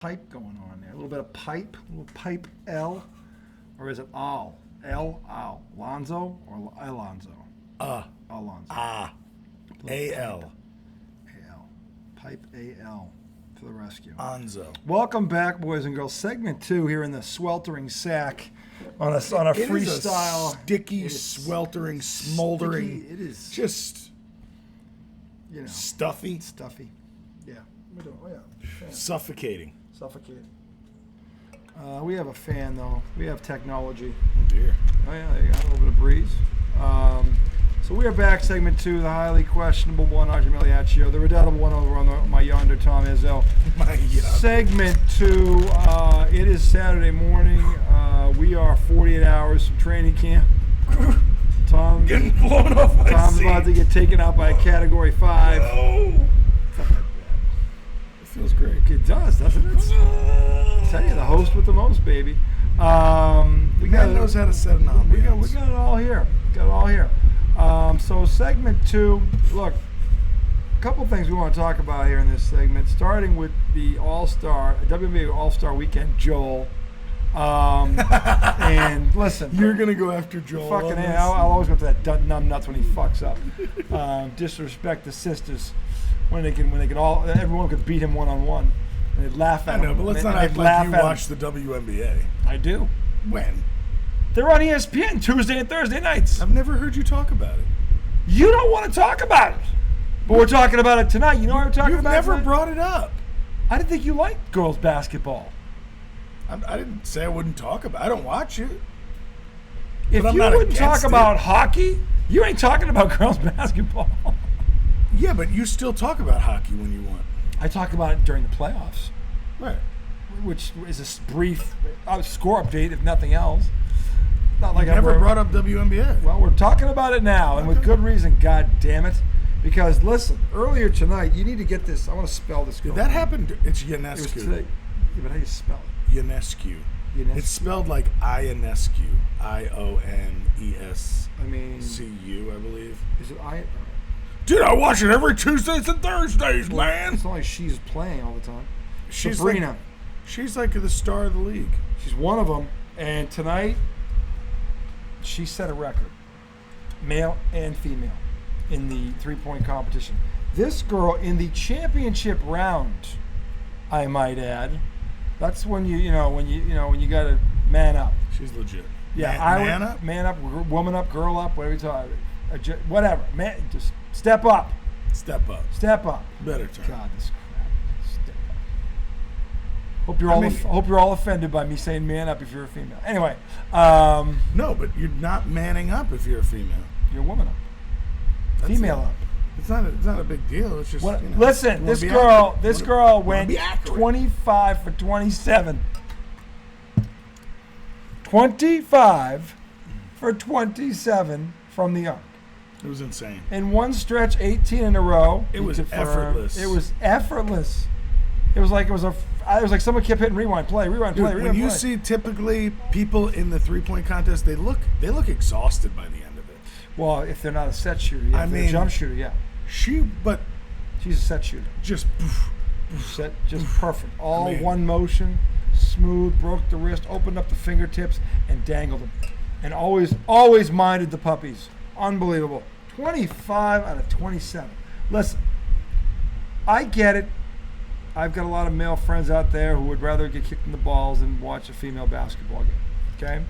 pipe going on there. A little bit of pipe, a little pipe L, or is it Al? Al. Lonzo or Alonzo? Alonzo. A-L. A-L. Pipe A-L for the rescue. Onzo. Welcome back, boys and girls. Segment 2 here in the sweltering sack on a freestyle. Sticky, sweltering, smoldering. It is just, stuffy. Stuffy. Yeah. We're doing, fan. Suffocating. Suffocating. We have a fan, though. We have technology. Oh, dear. Oh, yeah, there you got a little bit of breeze. So we are back, segment 2, the highly questionable one, Archie Miliaccio, the redoubtable one over on my yonder, Tom Izzo. Segment 2, it is Saturday morning. We are 48 hours from training camp. Tom getting blown off my Tom's seat. about to get taken out by a Category 5. No. It's not that bad. It feels great. It does, doesn't it? I tell you, the host with the most, baby. The man knows how to set an ambiance. We got it all here. So segment 2, look, a couple things we want to talk about here in this segment, starting with the WNBA All-Star Weekend, Joel. And listen, you're gonna go after Joel. Fucking I'll always go to that numb nuts when he fucks up. Disrespect the sisters when they can everyone could beat him one-on-one. And they'd laugh at him. I know, but let's not act like you watch the WNBA. I do. When? They're on ESPN Tuesday and Thursday nights. I've never heard you talk about it. You don't want to talk about it. But we're talking about it tonight. You know what we're talking about You've never tonight? brought it up. I didn't think you liked girls basketball. I didn't say I wouldn't talk about it. I don't watch it. If you wouldn't talk about hockey, you ain't talking about girls basketball. Yeah, but you still talk about hockey when you want. I talk about it during the playoffs. Right. Which is a brief score update, if nothing else. Not like I never brought up WNBA. Well, we're talking about it now, and with good reason, God damn it. Because, listen, earlier tonight, you need to get this. I want to spell this. Did that happen? It's Ionescu. It was today. Yeah, but how do you spell it? Ionescu. It's spelled like Ionescu. I-O-N-E-S-C-U, I believe. Is it I? Dude, I watch it every Tuesdays and Thursdays, man. It's not like she's playing all the time. She's Sabrina. She's like the star of the league. She's one of them. And tonight, she set a record, male and female, in the three-point competition. This girl in the championship round, I might add, that's when you got to man up. She's legit. Yeah, man up, woman up, girl up, whatever you talk, whatever. Man, just step up. Step up. Step up. Better term. God, this crap. Step up. Hope you're all offended by me saying man up if you're a female. Anyway, no, but you're not manning up if you're a female. You're a woman up. That's female up. It's not a big deal. It's just listen. This girl went 25 for 27. 25 for 27 from the arc. It was insane. In one stretch, 18 in a row. It was effortless. It was effortless. It was like someone kept hitting rewind, play. When you see typically people in the 3-point contest, they look exhausted by the end of it. Well, if they're not a set shooter, yeah. If they're a jump shooter, yeah. She's a set shooter. Just perfect. All one motion, smooth, broke the wrist, opened up the fingertips, and dangled them. And always minded the puppies. Unbelievable. 25 out of 27. Listen, I get it. I've got a lot of male friends out there who would rather get kicked in the balls than watch a female basketball game. Okay?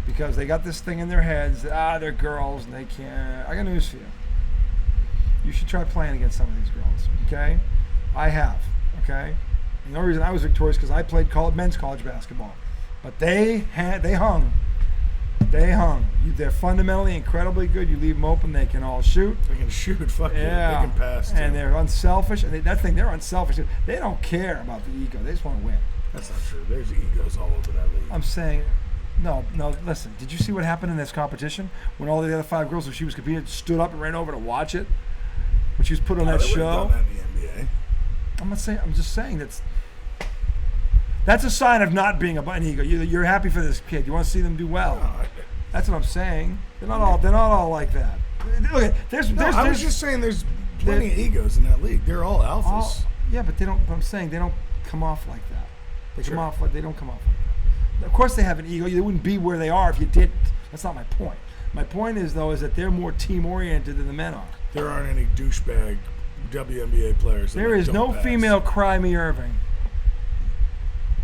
Because they got this thing in their heads that, they're girls and they can't. I got news for you. You should try playing against some of these girls. Okay? I have. Okay? And the only reason I was victorious because I played men's college basketball. But they hung. They hung. They're fundamentally incredibly good. You leave them open, they can all shoot. They can shoot. Fuck yeah. They can pass too. And they're unselfish. And they're unselfish. They don't care about the ego. They just want to win. That's not true. There's egos all over that league. I'm saying, no. Listen, did you see what happened in this competition when all the other 5 girls who she was competing stood up and ran over to watch it? When she was put on that show. Done that in the NBA. I'm just saying that's a sign of not being an ego. You're happy for this kid. You want to see them do well. No, that's what I'm saying. They're not all like that. Look, I was just saying there's plenty of egos in that league. They're all alphas. Yeah, but they don't. But I'm saying they don't come off like that. They Sure. come off like they don't come off like that. Of course, they have an ego. They wouldn't be where they are if you didn't. That's not my point. My point is though is that they're more team oriented than the men are. There aren't any douchebag WNBA players. There is no pass. female Cry-Me Irving.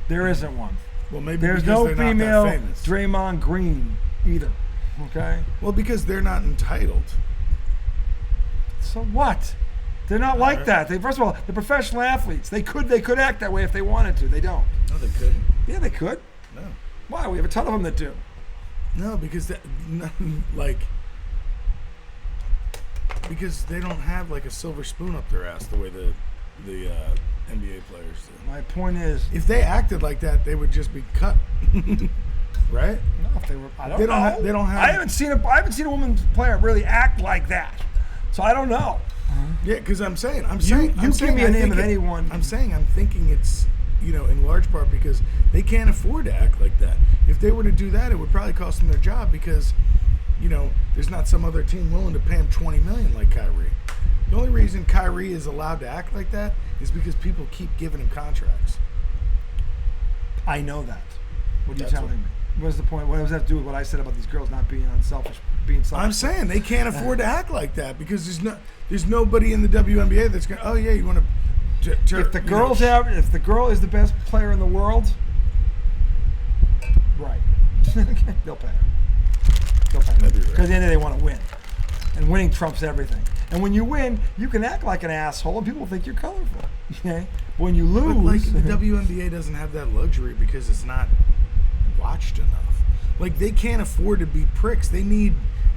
There isn't one. Well, maybe There's because no they're female not that famous. Draymond Green either. Okay. Well, because they're not entitled. So what? They're not like Alright. that. They first of all, they're professional athletes. They could act that way if they wanted to. They don't. No, they couldn't. Yeah, they could. No. Why? We have a ton of them that do. No, because because they don't have like a silver spoon up their ass the way the NBA players do. My point is, If they acted like that, they would just be cut. Right? no, if they were, I don't They don't know. ha- they don't have- I haven't seen a woman player really act like that, so I don't know. Yeah, because I'm saying You give me a name of anyone. I'm thinking it's in large part because they can't afford to act like that. If they were to do that, it would probably cost them their job because there's not some other team willing to pay him $20 million like Kyrie. The only reason Kyrie is allowed to act like that is because people keep giving him contracts. I know that. What are you That's telling me? What's the point? What does that have to do with what I said about these girls not being unselfish, being selfish? I'm saying they can't afford to act like that because there's nobody in the WNBA that's going. Oh yeah, you want to? If the if the girl is the best player in the world, right? They'll pay her. They'll pay her That'd be right. because at the end of the day, they want to win, and winning trumps everything. And when you win, you can act like an asshole, and people think you're colorful. Okay, but when you lose, But like the WNBA doesn't have that luxury because it's not watched enough. Like they can't afford to be pricks. They need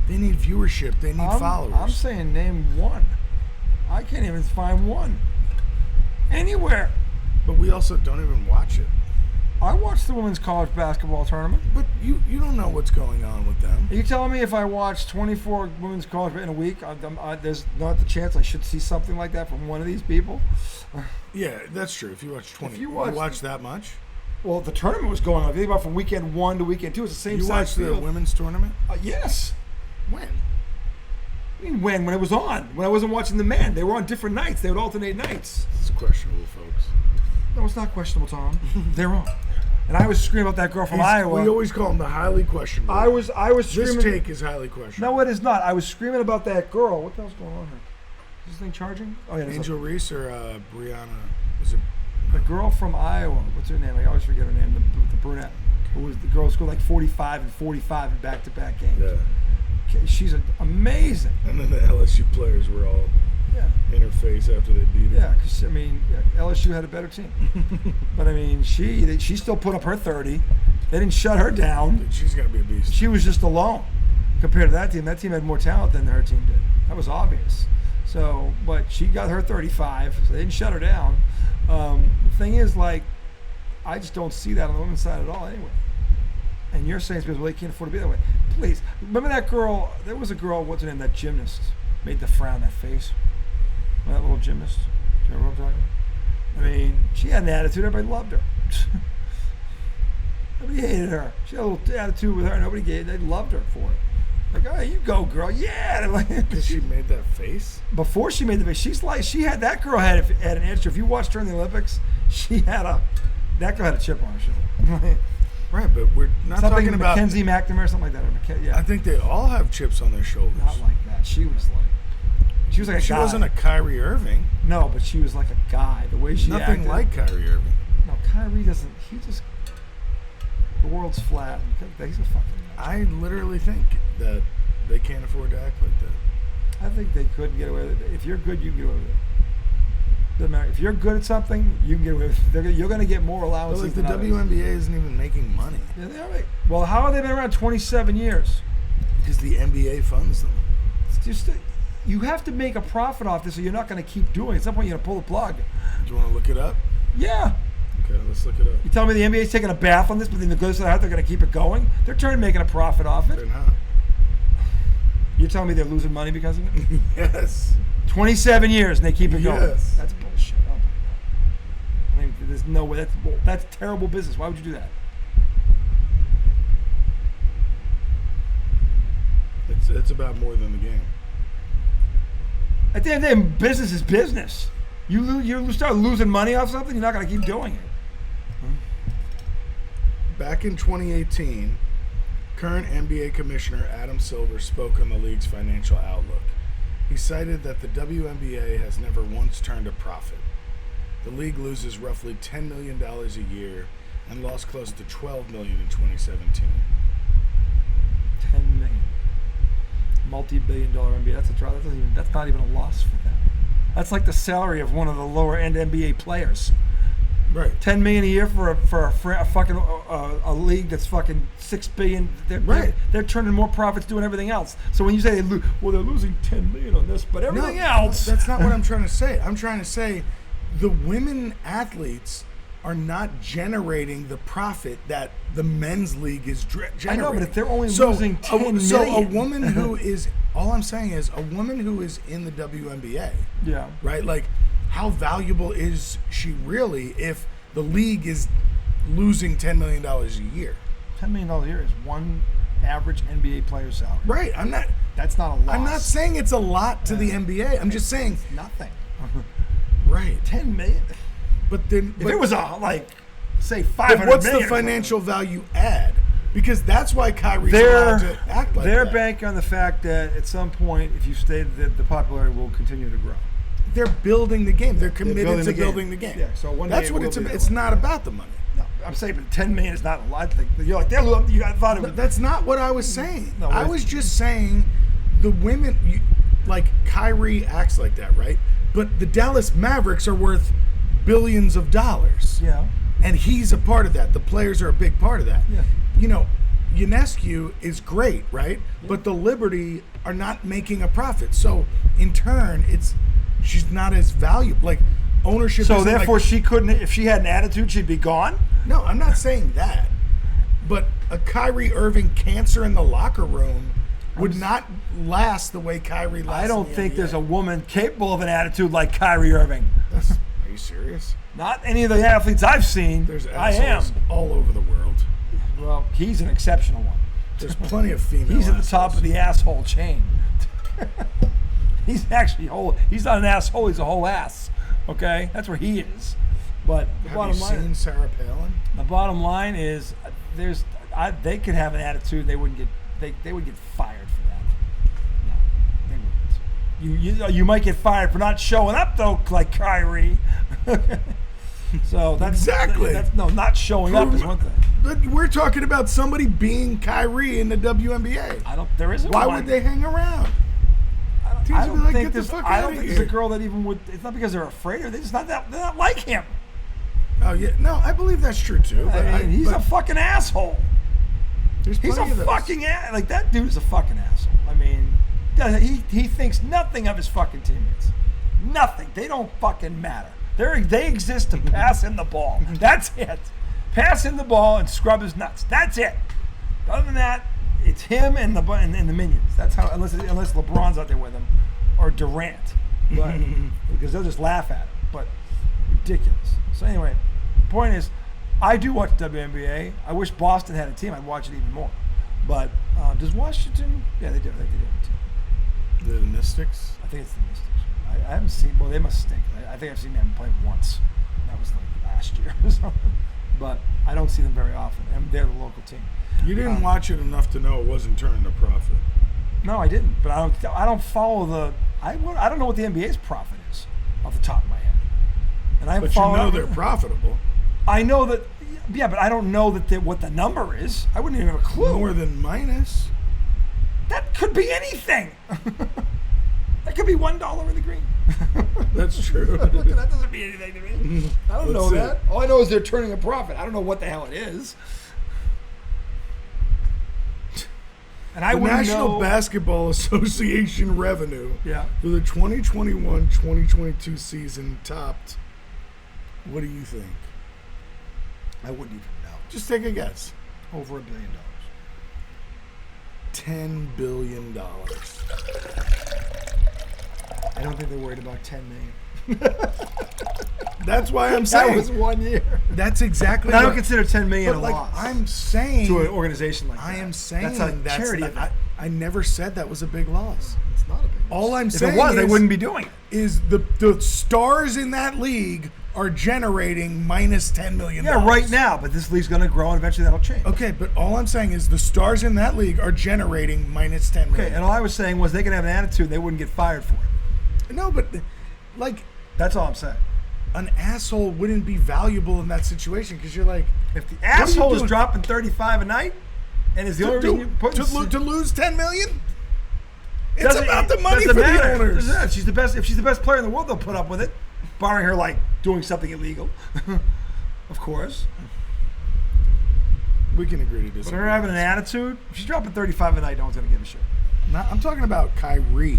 viewership. They need followers. I'm saying name one. I can't even find one anywhere. But we also don't even watch it. I watched the women's college basketball tournament. But you don't know what's going on with them. Are you telling me if I watch 24 women's college in a week, there's not the chance I should see something like that from one of these people? Yeah, that's true. If you watch 20, If you you watch- watch that much. Well, the tournament was going on. If you think about from weekend 1 to weekend 2, it's the same You size watched the field. women's tournament? Yes. When? I mean, when it was on. When I wasn't watching the men. They were on different nights. They would alternate nights. It's questionable, folks. No, it's not questionable, Tom. They're on. And I was screaming about that girl from Iowa. We always call them the highly questionable. I was This screaming. take is highly questionable. No, it is not. I was screaming about that girl. What the hell's going on here? Is this thing charging? Oh, yeah. there's Angel Reese or Brianna? Was it? the girl from Iowa. What's her name? I always forget her name. The brunette. Who was the girl who scored like 45 and 45 in back-to-back games. Yeah. Okay, she's amazing. And then the LSU players were all Yeah. in her face after they beat her. Yeah, because, I mean, LSU had a better team. But, I mean, she still put up her 30. They didn't shut her down. Dude, she's gonna be a beast. She was just alone compared to that team. That team had more talent than her team did. That was obvious. So, but she got her 35, so they didn't shut her down. The thing is, like, I just don't see that on the women's side at all anyway. And you're saying it's because, well, they can't afford to be that way. Please, remember that girl, there was a girl, what's her name, that gymnast, made the frown, that face. That little gymnast. Do you remember what I'm talking about? I mean, she had an attitude, everybody loved her. Nobody hated her. She had a little attitude with her, they loved her for it. Like, oh, you go, girl, yeah. Because she made that face. Before she made the face, that girl had an answer. If you watched her in the Olympics, that girl had a chip on her shoulder. Right, but we're not Something talking about. Mackenzie McNamara or something like that. Yeah, I think they all have chips on their shoulders. not like that. She was like a She guy. wasn't a Kyrie Irving. No, but she was like a guy. The way she Nothing acted. like Kyrie Irving. No, Kyrie doesn't. The world's flat. He's a fucking. I literally think that they can't afford to act like that. I think they could get away with it. If you're good, you can get away with it. Doesn't matter. If you're good at something, you can get away with it. You're going to get more But allowances like the than others. WNBA isn't even making money Yeah, they are. Well, how have they been around 27 years? because the NBA funds them. It's just you have to make a profit off this, or you're not going to keep doing it. At some point, you're going to pull the plug. Do you want to look it up? Yeah. Okay, let's look it up. You telling me the NBA's taking a bath on this, but then the good side, they're going to keep it going? They're trying to making a profit off it. They're not. You're telling me they're losing money because of it? Yes. 27 years and they keep it going. Yes. That's bullshit. I mean, there's no way. That's terrible business. Why would you do that? It's about more than the game. At the end of the day, business is business. You start losing money off something, you're not going to keep doing it. back in 2018, current NBA Commissioner Adam Silver spoke on the league's financial outlook. He cited that the WNBA has never once turned a profit. The league loses roughly $10 million a year and lost close to $12 million in 2017. 10 million. Multi-billion-dollar NBA. That's not even a loss for them. That's like the salary of one of the lower-end NBA players. Right. $10 million a year for a fucking a league that's fucking $6 billion. They're turning more profits doing everything else. So when you say they're losing $10 million on this, but everything else. That's not what I'm trying to say. I'm trying to say the women athletes are not generating the profit that the men's league is generating. I know, but if they're only losing $10 million. So a woman who is, all I'm saying is a woman who is in the WNBA, yeah, right? Like, how valuable is she really if the league is losing $10 million a year? $10 million a year is one average NBA player's salary. Right. That's not a loss. I'm not saying it's a lot to the NBA. I'm just saying it's nothing. Right. $10 million. But then, if it was say $500 million. What's the financial value add? Because that's why Kyrie's allowed to act like they're that. banking on the fact that at some point, if you stay, the popularity will continue to grow. They're building the game. They're committed to building the game. Yeah. So one that's day what it's about. It's not about the money. No, I'm saying, but $10 million is not a lot. You're like, I thought it was. That's not what I was saying. No, I was just saying the women, like Kyrie acts like that, right? But the Dallas Mavericks are worth billions of dollars. Yeah. And he's a part of that. The players are a big part of that. Yeah. Ionescu is great, right? Yeah. But the Liberty are not making a profit. So in turn, she's not as valuable. Like ownership. So therefore, she couldn't. If she had an attitude, she'd be gone. No, I'm not saying that. But a Kyrie Irving cancer in the locker room would not last the way Kyrie lasts. I don't think there's a woman capable of an attitude like Kyrie Irving. Are you serious? Not any of the athletes I've seen. There's assholes all over the world. Well, he's an exceptional one. There's plenty of female He's at the assholes. top of the asshole chain. He's actually he's not an asshole, he's a whole ass. Okay? That's where he is. But the bottom line, seen Sarah Palin? The bottom line is they could have an attitude, they would get fired for that. No, they wouldn't. You might get fired for not showing up though, like Kyrie. So that's exactly. Not showing up is one thing. But we're talking about somebody being Kyrie in the WNBA. There isn't. Why would they hang around? I don't think there's a girl that even would. It's not because they're afraid of. They're not like him. Oh yeah, no, I believe that's true too. But he's a fucking asshole. He's a fucking like that dude's a fucking asshole. I mean, he thinks nothing of his fucking teammates. Nothing. They don't fucking matter. They exist to pass in the ball. That's it. Pass in the ball and scrub his nuts. That's it. Other than that, it's him and the minions. That's how, unless LeBron's out there with him or Durant, but because they'll just laugh at him. But ridiculous. So anyway, the point is, I do watch WNBA. I wish Boston had a team. I'd watch it even more. But does Washington? Yeah, they do. They do have a team. The Mystics? I think it's the Mystics. I haven't seen. Well, they must stink. I think I've seen them play once. That was like last year or something. But I don't see them very often. And they're the local team. You didn't watch it enough to know it wasn't turning a profit. No, I didn't. But I don't follow the. I don't know what the NBA's profit is off the top of my head. And but you know they're profitable. I know that. Yeah, but I don't know what the number is. I wouldn't even have a clue. More than minus. That could be anything. That could be $1 in the green. That's true. That doesn't mean anything to me. I don't know that. All I know is they're turning a profit. I don't know what the hell it is. And the National Basketball Association revenue for the 2021-2022 season topped. What do you think? I wouldn't even know. Just take a guess. Over $1 billion. $10 billion. I don't think they're worried about 10 million. That's why I'm saying that was 1 year. That's exactly. I don't consider 10 million a loss. I'm saying to an organization like that. I am saying that's a charity event. I never said that was a big loss. It's not a big loss. All I'm saying if it was, they wouldn't be doing it. Is the stars in that league are generating minus $10 million. Yeah, right now, but this league's going to grow and eventually that'll change. Okay, but all I'm saying is the stars in that league are generating minus $10 million. Okay, and all I was saying was they could have an attitude and they wouldn't get fired for it. No, but like That's all I'm saying. an asshole wouldn't be valuable in that situation because you're like, If the are you asshole is doing? dropping 35 a night and is the only reason you put to lose $10 million? It's about the money for the owners. If she's the best player in the world, they'll put up with it, barring her like doing something illegal, of course. We can agree to But disagree. her having an attitude, if she's dropping 35 a night, no one's gonna give a shit. I'm talking about Kyrie.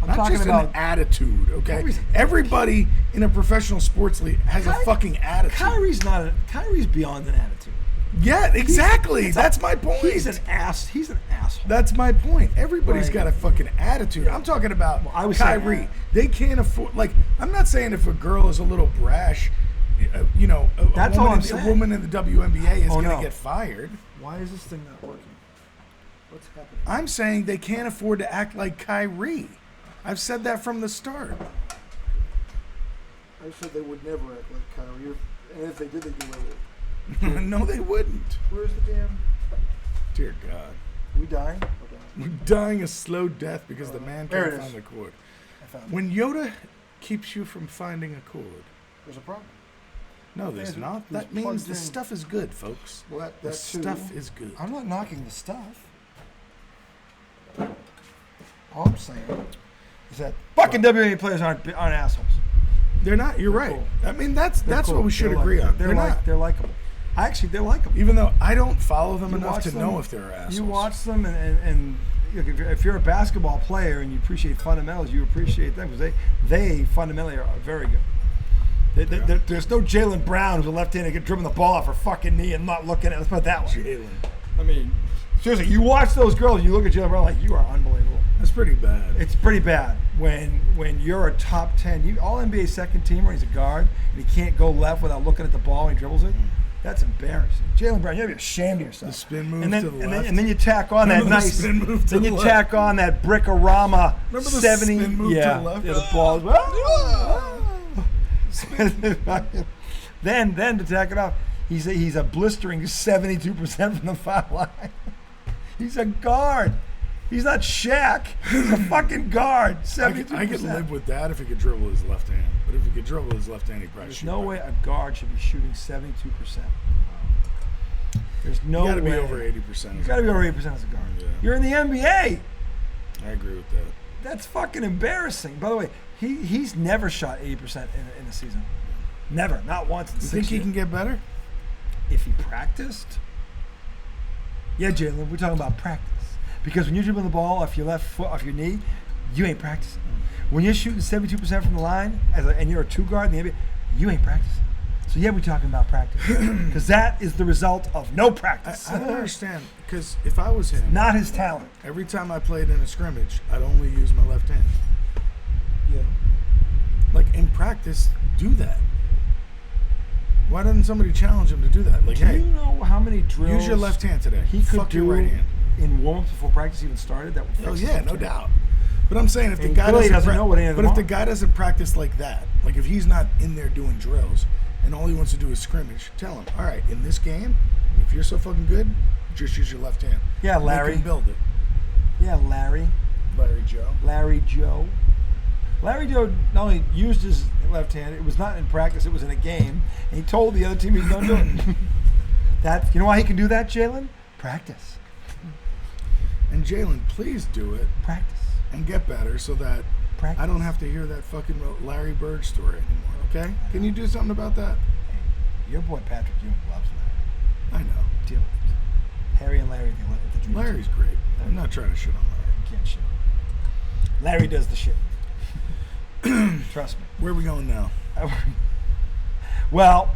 I'm Not talking just about an attitude, okay? Kyrie's- Everybody in a professional sports league has a fucking attitude. Kyrie's beyond an attitude. Yeah, exactly. That's my point. He's an asshole. That's my point. Everybody's Right. got a fucking attitude. I'm talking about I was saying Kyrie. that. They can't afford. Like, I'm not saying if a girl is a little brash, a That's all woman, I'm saying. a woman in the WNBA is Oh, going to no. get fired. Why is this thing not working? What's happening? I'm saying they can't afford to act like Kyrie. I've said that from the start. I said they would never act like Kyrie, and if they did, they'd do it. No, they wouldn't. Where's the damn? Dear God. We dying? We're dying a slow death because the man There can't it is. find the cord. I found it. When Yoda keeps you from finding a cord, There's a problem. no, there's It's not. That plugged means the in. stuff is good, folks. Well, The that too. stuff is good. I'm not knocking the stuff. All I'm saying is that fucking WNBA players aren't assholes. They're not. You're They're right. cool. I mean, that's Cool. what we should They're agree on. They're not. They're likable. Actually, they're likable. Even though I don't follow them You enough watch to them, know if they're assholes. You watch them, and if you're a basketball player and you appreciate fundamentals, you appreciate them because they fundamentally are very good. There's no Jaylen Brown who's a left-hander get dribbling the ball off her fucking knee and not looking at it. Let's put it that way. Jalen. I mean, seriously, you watch those girls and you look at Jaylen Brown like you are unbelievable. That's pretty bad. It's pretty bad when you're a top 10, all NBA second teamer. He's a guard and he can't go left without looking at the ball when he dribbles it. That's embarrassing. Jaylen Brown, you gotta be ashamed of yourself. The spin move and then, to the and left. Then, and then you tack on Remember that the nice. spin move to Then the you left? tack on that Brickorama Remember the 70. spin move to yeah, the left? yeah, the ball. Then to tack it off, he's a blistering 72% from the foul line. He's a guard. He's not Shaq. He's a fucking guard. 72%. I could live with that if he could dribble his left hand. But if he could dribble his left hand, he probably There's shoot no better. way a guard should be shooting 72%. There's no You got to be way. over 80%. You got to be over 80% as a guard. Yeah. You're in the NBA. I agree with that. That's fucking embarrassing. By the way, he's never shot 80% in a season. Never. Not once in You 6 think he years. can get better? If he practiced? Yeah, Jalen, we're talking about practice. Because when you're dribbling the ball off your left foot, off your knee, you ain't practicing. When you're shooting 72% from the line and you're a two guard in the NBA, you ain't practicing. So yeah, we're talking about practice. Because that is the result of no practice. I don't understand. Because if I was him, Not his talent. every time I played in a scrimmage, I'd only use my left hand. Yeah. Like, in practice, do that. Why doesn't somebody challenge him to do that? Like, Do hey, you know how many drills use your left hand today. he could Fuck do your right hand. in warm-ups before practice even started? That would fix Oh his yeah, left no hand. doubt. But I'm saying if the And guy clearly doesn't, doesn't know what any of but them if the are. guy doesn't practice like that, like if he's not in there doing drills and all he wants to do is scrimmage, tell him, all right, in this game, if you're so fucking good, just use your left hand. Yeah, Make Larry. him build it. Yeah, Larry Joe. Larry Joe not only used his left hand, it was not in practice, it was in a game, and he told the other team he's going to do it. You know why he can do that, Jalen? Practice. And Jalen, please do it Practice. and get better so that Practice. I don't have to hear that fucking Larry Bird story anymore. Okay? Can you do something about that? Hey, your boy Patrick Ewing loves Larry. I know. Deal with it. Harry and Larry, they love it. The dream Larry's team. great. I'm not trying to shit on Larry. You can't shit. Larry does the shit. Trust me. Where are we going now? Well,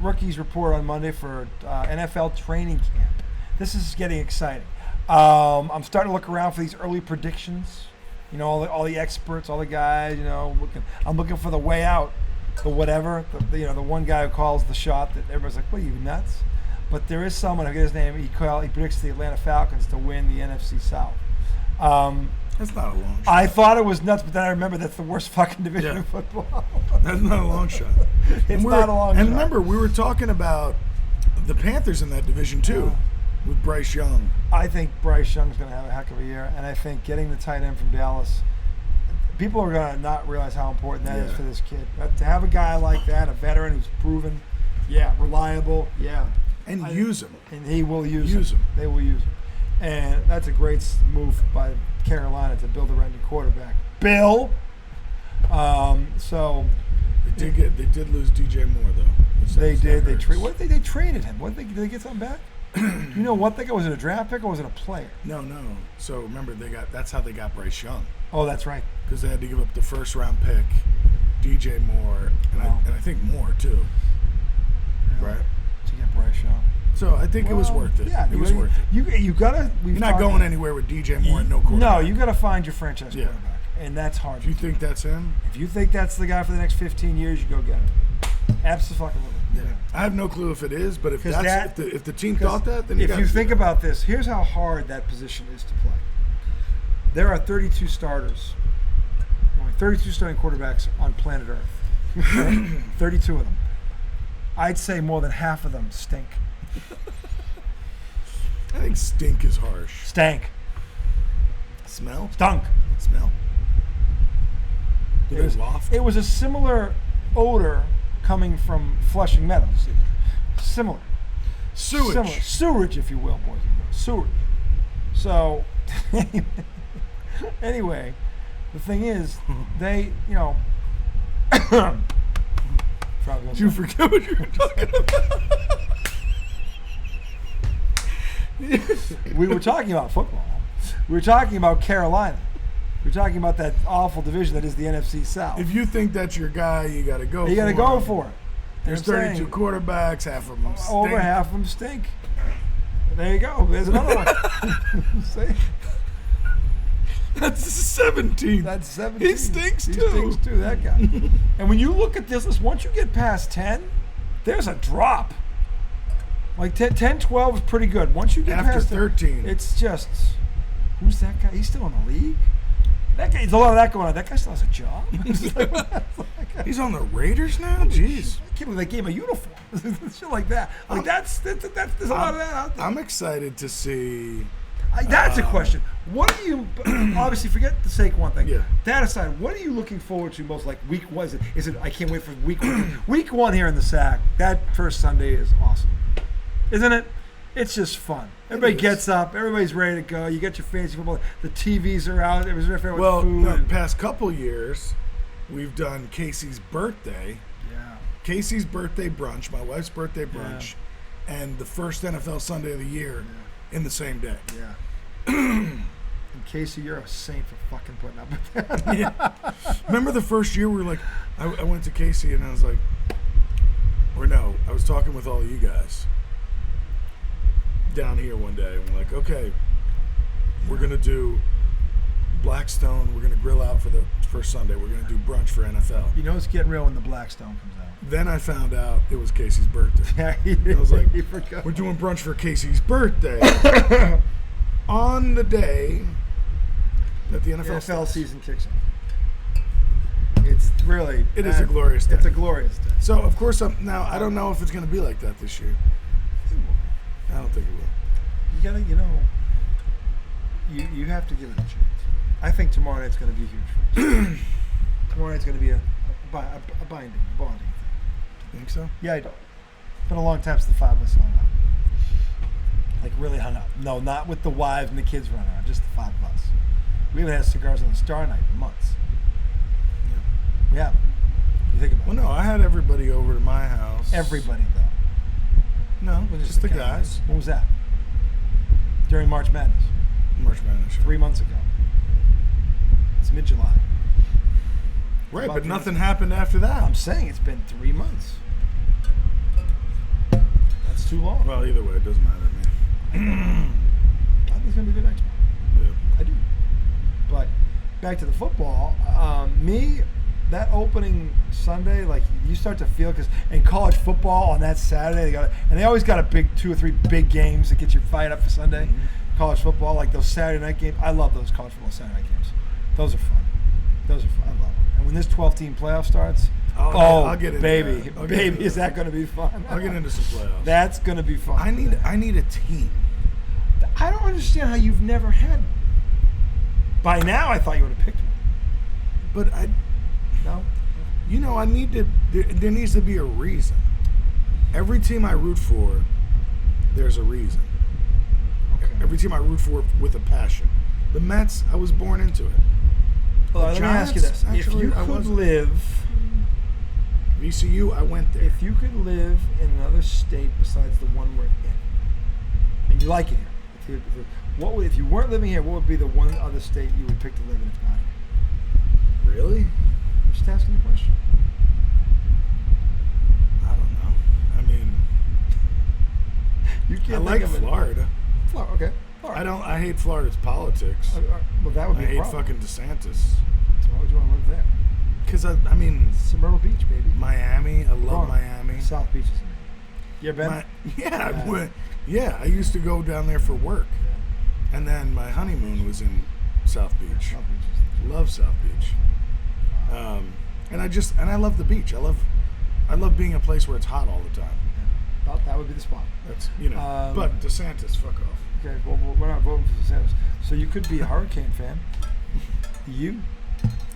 rookies report on Monday for NFL training camp. This is getting exciting. I'm starting to look around for these early predictions. You know, all the experts, all the guys. You know, I'm looking for the way out, the whatever. The one guy who calls the shot that everybody's like, "What are you nuts?" But there is someone. I forget his name. He predicts the Atlanta Falcons to win the NFC South. That's not a long shot. I thought it was nuts, but then I remember that's the worst fucking division Yeah. in football. That's not a long shot. It's not a long shot. And remember, we were talking about the Panthers in that division too, with Bryce Young. I think Bryce Young's going to have a heck of a year, and I think getting the tight end from Dallas, people are going to not realize how important that is for this kid. But to have a guy like that, a veteran who's proven, reliable, And use him. and he will use him. They will use him. And that's a great move by Carolina to build around your quarterback. Bill! So They did lose DJ Moore though. they did. They hurts. they traded him. Did they get something back? You know what? Was it a draft pick or was it a player? No. So remember, that's how they got Bryce Young, Oh, that's right. because they had to give up the first round pick, DJ Moore, and I think more too. Right. To get Bryce Young. So I think it was worth it. Yeah, it was worth it. You gotta. You're not going anywhere with DJ Moore and no quarterback. No, you gotta find your franchise quarterback, and that's hard. If you think that's him, If you think that's the guy for the next 15 years, you go get him. Absolutely. yeah. I have no clue if it is, but if 'Cause if the team thought that, then if you think about this, here's how hard that position is to play. There are 32 starters, only 32 starting quarterbacks on planet Earth. Okay? 32 of them. I'd say more than half of them stink. I think stink is harsh. Stank. Smell? Stunk. Smell? Do It they was, waft? it was a similar odor coming from Flushing Meadows. Similar. Sewage. Similar. Sewerage, if you will, boys and girls. Sewerage. So, anyway, the thing is, they, Did you forget what you were talking about? we were talking about football. We were talking about Carolina. We were talking about that awful division that is the NFC South. If you think that's your guy, you got to go You got to go for it. There's You know what I'm 32 saying? quarterbacks, half of them stink. Over half of them stink. There you go. There's another one. See? That's 17. That's 17. He stinks He too. stinks too, that guy. And when you look at this list, once you get past 10, there's a drop. Like 10, 12 is pretty good. Once you get After past 13. it's just, who's that guy? He's still in the league? That guy, there's a lot of that going on. That guy still has a job? It's like, He's on the Raiders now? Jeez. I can't believe they gave him a uniform. Shit like that. Like that's there's a lot of that out there. I'm excited to see. That's a question. What do you obviously forget the Saquon thing? Yeah. That aside, what are you looking forward to most? Like week one? Is it? I can't wait for week one. Week one here in the SAC. That first Sunday is awesome, isn't it? It's just fun. Everybody gets up. Everybody's ready to go. You get your fantasy football. The TVs are out. Everybody's ready with Well, food. the past couple years, we've done Casey's birthday. Yeah. Casey's birthday brunch, my wife's birthday brunch, and the first NFL Sunday of the year in the same day. Yeah. And Casey, you're a saint for fucking putting up with that. Yeah. Remember the first year we were like, I went to Casey and I was like, I was talking with all of you guys down here one day, and we're like, okay, we're going to do Blackstone, we're going to grill out for the first Sunday, we're going to do brunch for NFL. You know it's getting real when the Blackstone comes out. Then I found out it was Casey's birthday. Yeah, I was like, he forgot. we're doing brunch for Casey's birthday on the day that the NFL NFL starts. season kicks in. It's really It is a glorious day. It's a glorious day. So, of course, now I don't know if it's going to be like that this year. I don't think it will. You gotta, you have to give it a chance. I think tomorrow night's going to be huge for us. Tomorrow night's going to be a bonding thing. Think so? Yeah, I do. It's been a long time since the five of us hung out. Like really hung out. No, not with the wives and the kids running around. Just the five of us. We haven't had cigars on the Star Night in months. Yeah. We haven't. You think about Well, it. no, I had everybody over to my house. Everybody though. No, just the guys. When was that? During March Madness. March Madness. 3 months ago. It's mid-July. Right, About but 3 nothing happened after that. I'm saying it's been 3 months. That's too long. Well, either way, it doesn't matter to me. I think it's going to be good next month. Yeah. I do. But back to the football. That opening Sunday, like you start to feel, in college football on that Saturday, they always got a big 2 or 3 big games that get you fired up for Sunday. Mm-hmm. college football, like those Saturday night games. I love those college football Saturday night games. Those are fun. I love them. And when this 12-team playoff starts, I'll get into baby, that. baby, is that going to be fun? I'll get into some playoffs. That's going to be fun. I need a team. I don't understand how you've never had one. By now, I thought you would have picked one. But No? I need to. There needs to be a reason. Every team I root for, there's a reason. Okay. Every team I root for with a passion. The Mets, I was born into it. Well, let me ask you this. Giants, If you actually, I could wasn't. live, VCU, I went there. if you could live in another state besides the one we're in, and you like it here, if you weren't living here, what would be the one other state you would pick to live in if not here? Really? I'm just asking the question. I don't know. I mean, You can't I think like of it. Florida. Florida, okay. Florida. I hate Florida's politics. Well, that would I be a hate problem. fucking DeSantis. So why would you want to live there? Because I mean, It's Myrtle Beach, baby. Miami. I love Wrong. Miami. South Beach is amazing. You ever been? Yeah, I used to go down there for work, and then my honeymoon was in South Beach. South Beach is Love South Beach. And I love the beach. I love being a place where it's hot all the time. Well, that would be the spot. That's but DeSantis, fuck off. Okay, well, we're not voting for DeSantis. So you could be a Hurricane fan. You?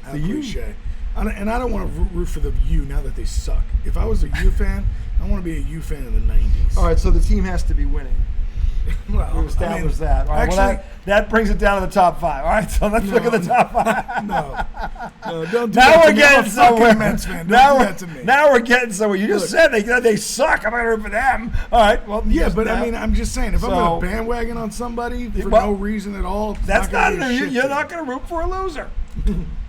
How The U. cliche. And I don't want to root for the U now that they suck. If I was a U fan, I want to be a U fan in the 90s. All right, so the team has to be winning. Well, We've established that. All right, actually, well, that brings it down to the top 5. All right, so let's look at the top 5. No, don't do Now that we're to me. I'm getting a fucking somewhere. Mets fan. Don't Now do that to me. Now we're getting somewhere. You just Look. said they suck. I'm not going to root for them. All right, well, Yeah, yes, but now- I mean, I'm just saying, if I'm So- going to bandwagon on somebody for Well, no reason at all, it's that's gonna not be a you're shit you're team. not going to root for a loser.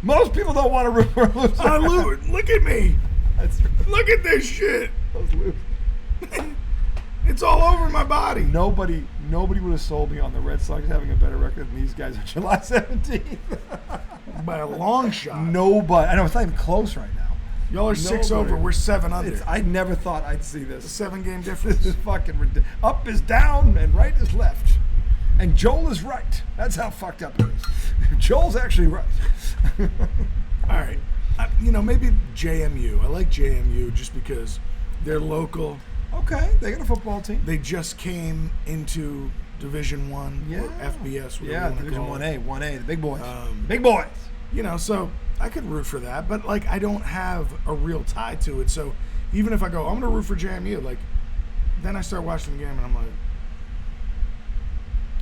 Most people don't want to root for a loser. I lose. Look at me. That's Look at this shit. those losers. It's all over my body. Nobody would have sold me on the Red Sox having a better record than these guys on July 17th. By a long shot. Nobody. I know it's not even close right now. Y'all are 6 Nobody. over. We're 7 under. I never thought I'd see a this. 7-game This difference. is fucking ridiculous. Up is down and right is left. And Joel is right. That's how fucked up it is. Joel's actually right. All right. Maybe JMU. I like JMU just because they're local. Okay, they got a football team. They just came into Division 1 Yeah. or FBS. whatever Yeah, you wanna Division call it. 1A, the big boys. Um, Big boys. So I could root for that, but I don't have a real tie to it. So even if I go, I'm gonna root for JMU, then I start watching the game and I'm like,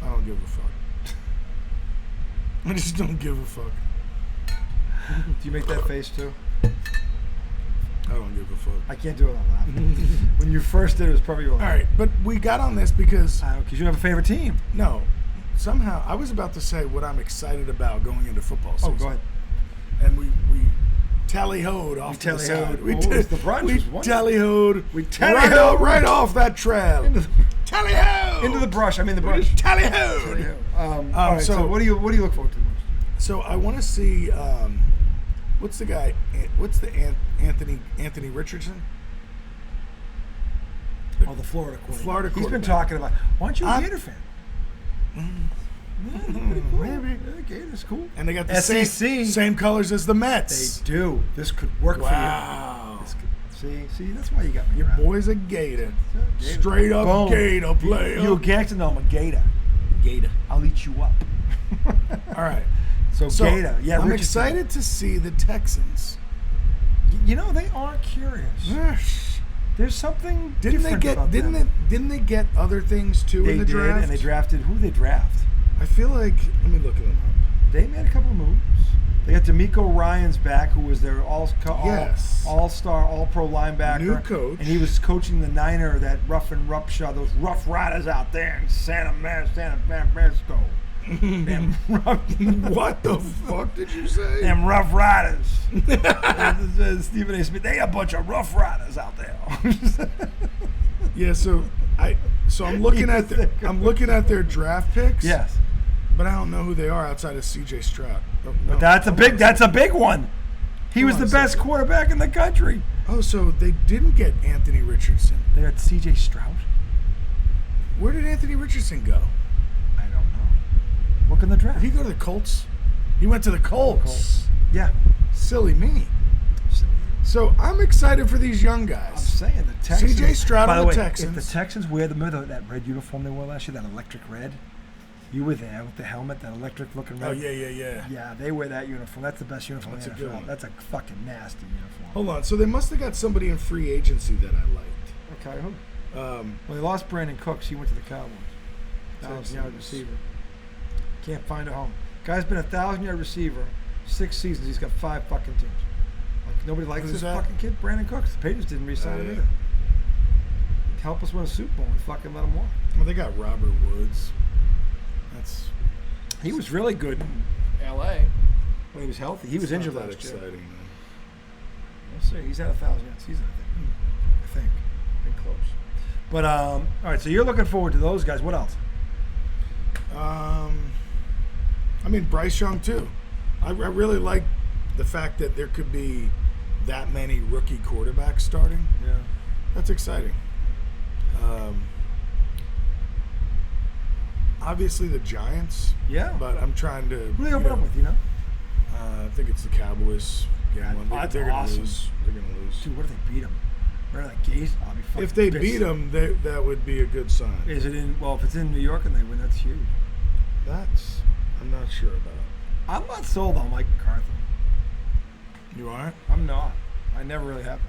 I don't give a fuck. I just don't give a fuck. Do you make that face too? I don't give a fuck. I can't do it without laughing. When you first did it, was probably All right, but we got on this because because you have a favorite team. no, somehow I was about to say what I'm excited about going into football season. Oh, go ahead. And we tally-hoed off to the side. tally-hoed. Oh, it was the brunch. We It was wonderful. tally-hoed. We tally-hoed. right off that trail. Into the- Tally-ho! Into the brush. I mean the brush. Tally-ho! All right, so what do you look forward to most? So I want to see what's the guy? What's the Anthony Richardson? Oh, the Florida quarterback. Florida He's been quarterback. talking about. Why aren't you a Gator fan? Maybe. Yeah, Gators cool. And they got the SEC. same colors as the They Mets. do. This could work Wow. for you. See, that's why you got me. Your around. boy's a Gator. Gator. Straight up Boom. Gator player. You a gangster? No, I'm a Gator. Gator. I'll eat you up. All right. So Gator. Yeah, I'm Richardson. excited to see the Texans. You know they are curious. There's something different about them. Didn't they get other things too They in the did, draft? and they drafted. Who did they draft? I feel like let me look them up. They made a couple of moves. They got D'Amico Ryans back, who was their Yes. all-star, all-pro linebacker. New coach. And he was coaching the Niner, that rough and roughshod, those Rough Riders out there in Santa Francisco. Them rough, What the fuck did you say? them Rough Riders. Stephen A. Smith, they a bunch of Rough Riders out there. Yeah, so I'm looking at their draft picks. Yes. But I don't know who they are outside of C.J. Stroud. Oh, no. But that's a big one. He was Hold the on a best second. quarterback in the country. Oh, so they didn't get Anthony Richardson. They got C.J. Stroud. Where did Anthony Richardson go? I don't know. took in the draft. Did he go to the Colts? He went to the Colts. Yeah. Silly me. So I'm excited for these young I'm guys. saying the Texans. CJ Stroud By on the the way, Texans. if the Texans wear that red uniform they wore last year, that electric red, you were there with the helmet, that electric looking red. Oh, yeah. Yeah, they wear that uniform. That's the best uniform That's in a the good NFL. one. That's a fucking nasty uniform. Hold on. So they must have got somebody in free agency that I liked. Okay, who? Well, they lost Brandon Cooks. He went to the Cowboys. 1,000-yard receiver. Can't find a home. Guy's been a 1,000-yard receiver 6 seasons. He's got 5 fucking teams. Like, nobody likes Who's this that? fucking kid. Brandon Cooks. The Patriots didn't re-sign him yeah. either. Help us win a Super Bowl. We fucking let him walk. Well, they got Robert Woods. He was really good in L.A. when he was healthy. He was injured that last year. exciting, man. We'll see. He's had a 1,000-yard season, I think. Been close. But all right. So you're looking forward to those guys. What else? I mean, Bryce Young too. I really like the fact that there could be that many rookie quarterbacks starting. Yeah. That's exciting. Obviously the Giants. Yeah. But I'm trying to. Who they open up with? You know. I think it's the Cowboys. Yeah, that's They're gonna awesome. lose. They're gonna lose. Dude, what if they beat them? Right out of the gate, I'll be fucking If they pissed. beat them, that would be a good sign. Is it in? Well, if it's in New York and they win, that's huge. That's I'm not sure about. I'm not sold on Mike McCarthy. You aren't? I'm not. I never really have.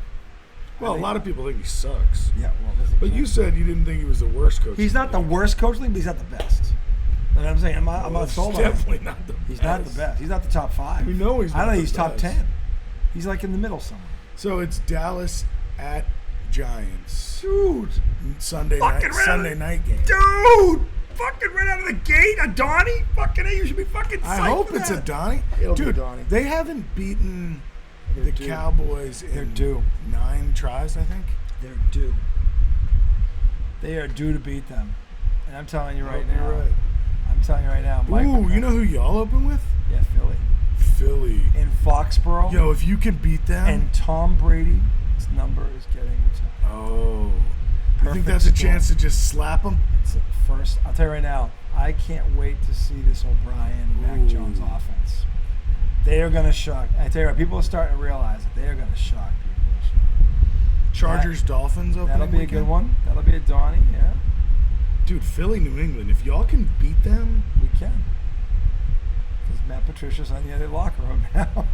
Well, a lot of people think he sucks. Yeah, well, listen, But you said you didn't think he was the worst coach. he's not the worst coach in the league, but he's not the best. You know what I'm saying? I'm not sold on him. Definitely not the best. He's not the best. He's not the top 5. We know he's I not don't think the he's top best. 10. He's like in the middle somewhere. So it's Dallas at Giants. Dude. Sunday night game. Dude! Fucking right out of the gate, a Donnie? Fucking A, you should be fucking psyched I hope for it's a that. Donnie. It'll be Dude, a Donnie. they haven't beaten They're the due. Cowboys They're in due. 9 tries, I think. They're due. They are due to beat them. And I'm telling you right now. You're right. I'm telling you right now. Mike Ooh, McCarthy. you know who y'all open with? Yeah, Philly. Philly. In Foxborough. Yo, if you can beat them. And Tom Brady's number is getting retired. Oh. You think Perfect that's a storm. chance to just slap them? It's the first. I'll tell you right now. I can't wait to see this O'Brien, Mac Jones Ooh. offense. They are going to shock. I tell you what, people are starting to realize that they are going to shock people. Chargers, Dolphins opening That'll be a weekend? good one. That'll be a Donnie, yeah. Dude, Philly, New England. If y'all can beat them, We can. Because Matt Patricia's on the other locker room now.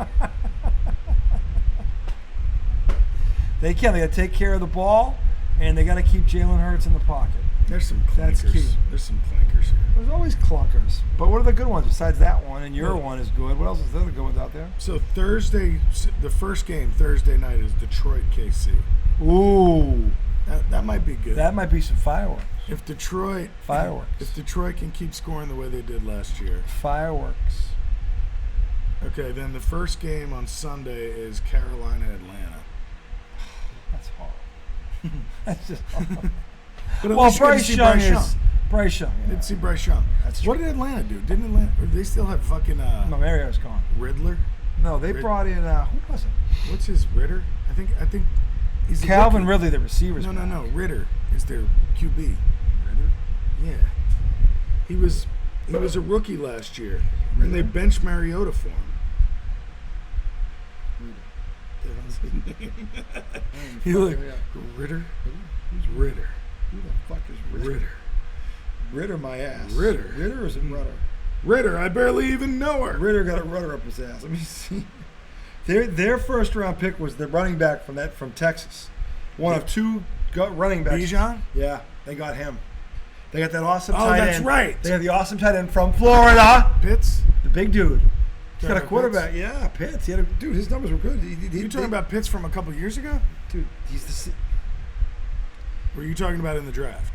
They can. They got to take care of the ball, and they got to keep Jalen Hurts in the pocket. there's some That's clankers. key. There's some clankers here. There's always clunkers. But what are the good ones besides that one? And your one is good. What else is the other good ones out there? So Thursday, the first game Thursday night is Detroit KC. Ooh. That might be good. That might be some fireworks. If Detroit can keep scoring the way they did last year. Fireworks. Okay, then the first game on Sunday is Carolina Atlanta. That's hard. That's just hard. But at Well, least you're gonna Bryce see Young Bryce is Young. Bryce Young. Yeah. Didn't see Bryce Young. That's What true. did Atlanta do? Didn't Atlanta? Or they still have fucking No, Mario's gone. Riddler. No, they brought in who was it? What's his Ritter? I think he's a Calvin rookie. Ridley, the receivers. No. Ritter is their QB. Ritter? Yeah. He was a rookie last year, and they benched Mariota for him. That's his name. He like Ritter. Who's Ritter? Who the fuck is Ritter. Ritter, my ass. Ritter. Ritter is a rudder. Ritter. I barely even know her. Ritter got a rudder up his ass. Let me see. Their first round pick was the running back from Texas. One of 2 running backs. Bijan? Yeah, they got him. They got that awesome tight end. that's right. They have the awesome tight end from Florida. Pitts. The big dude. He's got a Pitts? quarterback. Yeah, Pitts. Dude, his numbers were good. You talking about Pitts from a couple years ago? Dude, he's the Or are you talking about in the draft?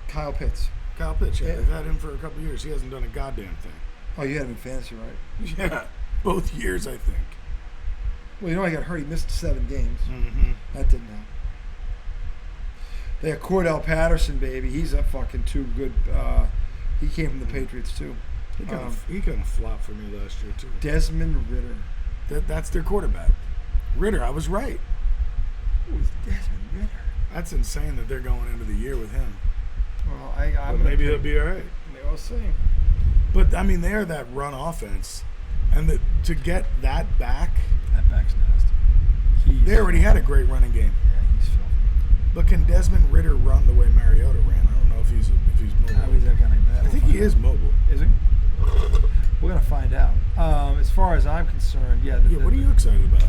Kyle Pitts. Kyle Pitts. Yeah, Yeah. they've had him for a couple years. He hasn't done a goddamn thing. Oh, you had him in fantasy, right? Yeah, both years I think. Well, you know he got hurt. He missed 7 games. Mm-hmm. That didn't help. They have Cordell Patterson, baby. He's a fucking too good. He came from the Patriots, too. He kind of flopped for me last year too. Desmond Ritter. That's their quarterback. Ritter, I was right. Who's Desmond Ritter? That's insane that they're going into the year with him. Well, I'm But gonna maybe pick- he'll be all right. Maybe we'll see. But I mean, they're that run offense, and to get that back, That back's nasty. they already had a great running game. Yeah, he's filthy. But can Desmond Ritter run the way Mariota ran? I don't know if he's mobile. He's that kind of bad. I think he is mobile. Is he? We're gonna find out. As far as I'm concerned, yeah. What are you excited about?